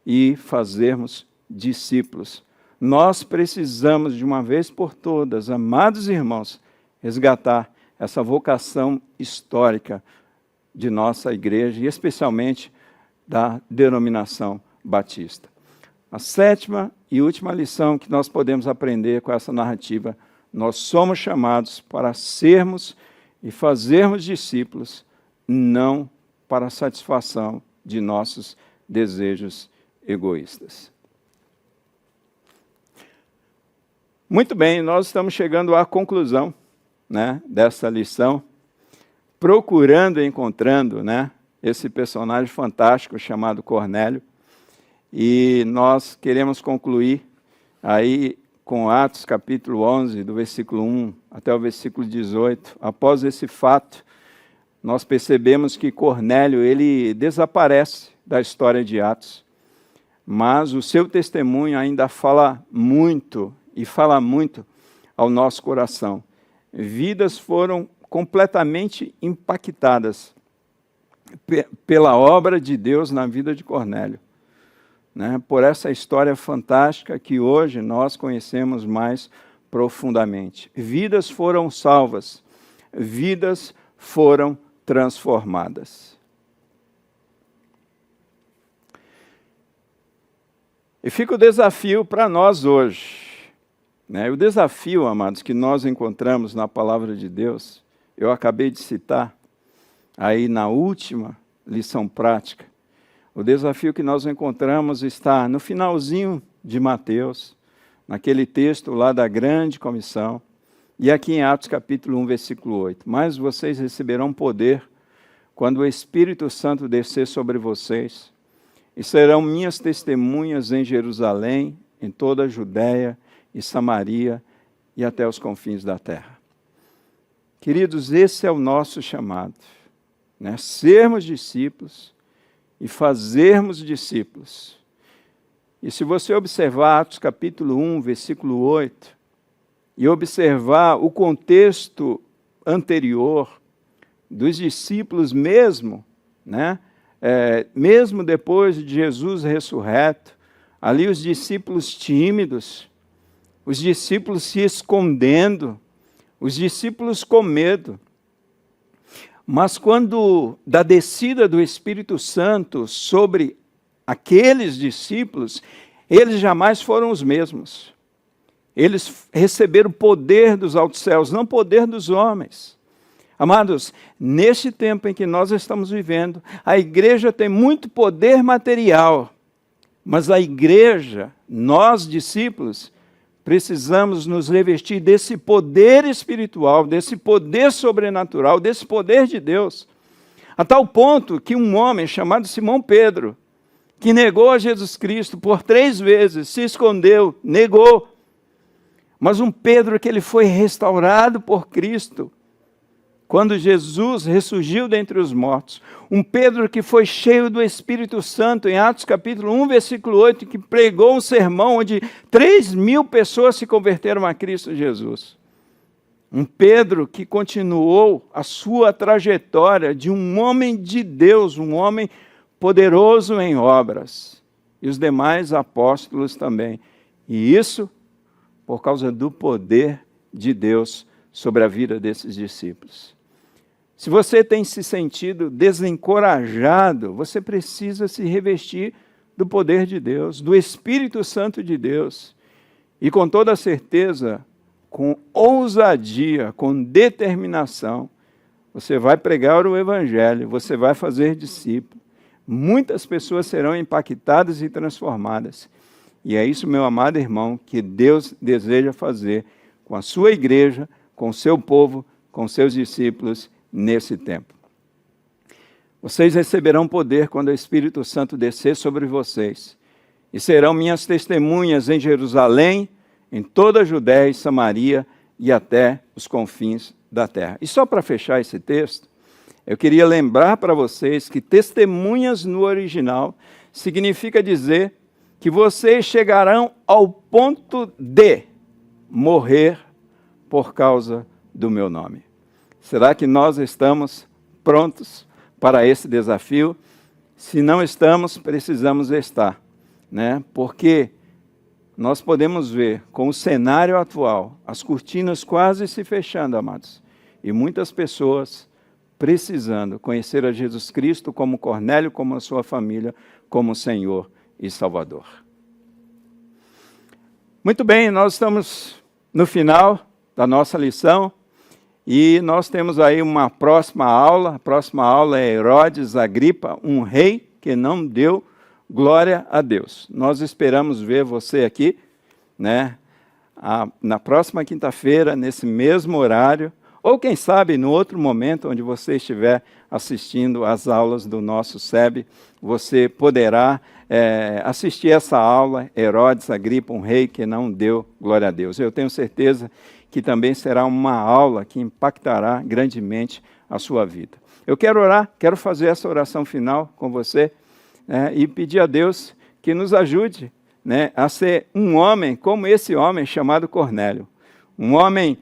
e fazermos discípulos. Nós precisamos, de uma vez por todas, amados irmãos, resgatar essa vocação histórica de nossa igreja e especialmente da denominação batista. A sétima e última lição que nós podemos aprender com essa narrativa: nós somos chamados para sermos e fazermos discípulos, não para a satisfação de nossos desejos egoístas. Muito bem, nós estamos chegando à conclusão, né, dessa lição, procurando e encontrando, né, esse personagem fantástico chamado Cornélio, e nós queremos concluir aí com Atos capítulo 11, do versículo 1 até o versículo 18. Após esse fato, nós percebemos que Cornélio, ele desaparece da história de Atos, mas o seu testemunho ainda fala muito, e fala muito ao nosso coração. Vidas foram completamente impactadas pela obra de Deus na vida de Cornélio, né, por essa história fantástica que hoje nós conhecemos mais profundamente. Vidas foram salvas, vidas foram transformadas. E fica o desafio para nós hoje, né? O desafio, amados, que nós encontramos na palavra de Deus, eu acabei de citar aí na última lição prática. O desafio que nós encontramos está no finalzinho de Mateus, naquele texto lá da grande comissão, e aqui em Atos capítulo 1, versículo 8. Mas vocês receberão poder quando o Espírito Santo descer sobre vocês, e serão minhas testemunhas em Jerusalém, em toda a Judéia e Samaria e até os confins da terra. Queridos, esse é o nosso chamado, né? Sermos discípulos e fazermos discípulos. E se você observar Atos capítulo 1, versículo 8, e observar o contexto anterior dos discípulos mesmo, né? Mesmo depois de Jesus ressurreto, ali os discípulos tímidos, os discípulos se escondendo, os discípulos com medo. Mas quando da descida do Espírito Santo sobre aqueles discípulos, eles jamais foram os mesmos. Eles receberam poder dos altos céus, não poder dos homens. Amados, nesse tempo em que nós estamos vivendo, a igreja tem muito poder material, mas a igreja, nós discípulos, precisamos nos revestir desse poder espiritual, desse poder sobrenatural, desse poder de Deus, a tal ponto que um homem chamado Simão Pedro, que negou a Jesus Cristo por 3 vezes, se escondeu, negou, mas um Pedro que ele foi restaurado por Cristo, quando Jesus ressurgiu dentre os mortos, um Pedro que foi cheio do Espírito Santo, em Atos capítulo 1, versículo 8, que pregou um sermão onde 3.000 pessoas se converteram a Cristo Jesus. Um Pedro que continuou a sua trajetória de um homem de Deus, um homem poderoso em obras, e os demais apóstolos também. E isso por causa do poder de Deus sobre a vida desses discípulos. Se você tem se sentido desencorajado, você precisa se revestir do poder de Deus, do Espírito Santo de Deus. E com toda certeza, com ousadia, com determinação, você vai pregar o Evangelho, você vai fazer discípulo, muitas pessoas serão impactadas e transformadas. E é isso, meu amado irmão, que Deus deseja fazer com a sua igreja, com o seu povo, com seus discípulos nesse tempo. Vocês receberão poder quando o Espírito Santo descer sobre vocês, e serão minhas testemunhas em Jerusalém, em toda a Judéia e Samaria e até os confins da terra. E só para fechar esse texto, eu queria lembrar para vocês que testemunhas no original significa dizer que vocês chegarão ao ponto de morrer por causa do meu nome. Será que nós estamos prontos para esse desafio? Se não estamos, precisamos estar, né? Porque nós podemos ver, com o cenário atual, as cortinas quase se fechando, amados, e muitas pessoas precisando conhecer a Jesus Cristo como Cornélio, como a sua família, como Senhor e Salvador. Muito bem, nós estamos no final da nossa lição e nós temos aí uma próxima aula. A próxima aula é Herodes Agripa, um rei que não deu glória a Deus. Nós esperamos ver você aqui, né, na próxima quinta-feira, nesse mesmo horário, ou quem sabe no outro momento onde você estiver assistindo às aulas do nosso SEB, você poderá assistir essa aula, Herodes Agripa, um rei que não deu glória a Deus. Eu tenho certeza que também será uma aula que impactará grandemente a sua vida. Eu quero orar, quero fazer essa oração final com você, e pedir a Deus que nos ajude, né, a ser um homem como esse homem chamado Cornélio, um homem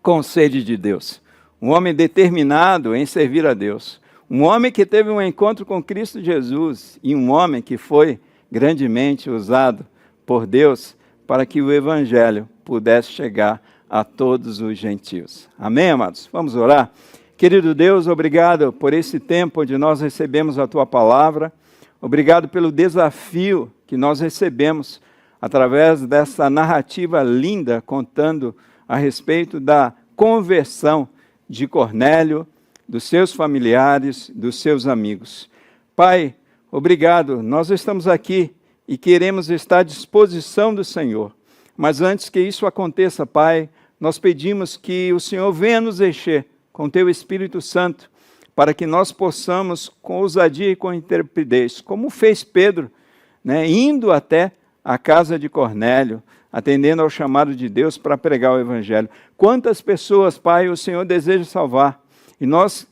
com sede de Deus, um homem determinado em servir a Deus, um homem que teve um encontro com Cristo Jesus e um homem que foi grandemente usado por Deus para que o Evangelho pudesse chegar a todos os gentios. Amém, amados? Vamos orar? Querido Deus, obrigado por esse tempo onde nós recebemos a Tua palavra. Obrigado pelo desafio que nós recebemos através dessa narrativa linda contando a respeito da conversão de Cornélio, dos seus familiares, dos seus amigos. Pai, obrigado. Nós estamos aqui e queremos estar à disposição do Senhor. Mas antes que isso aconteça, Pai, nós pedimos que o Senhor venha nos encher com Teu Espírito Santo, para que nós possamos, com ousadia e com intrepidez, como fez Pedro, né, indo até a casa de Cornélio, atendendo ao chamado de Deus para pregar o Evangelho. Quantas pessoas, Pai, o Senhor deseja salvar, e nós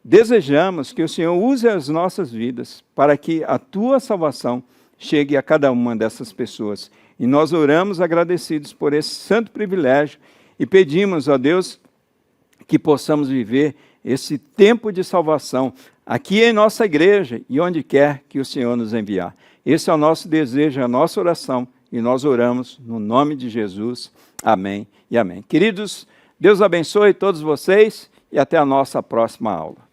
desejamos que o Senhor use as nossas vidas para que a Tua salvação chegue a cada uma dessas pessoas. E nós oramos agradecidos por esse santo privilégio e pedimos a Deus que possamos viver esse tempo de salvação aqui em nossa igreja e onde quer que o Senhor nos enviar. Esse é o nosso desejo, a nossa oração, e nós oramos no nome de Jesus. Amém e amém. Queridos, Deus abençoe todos vocês e até a nossa próxima aula.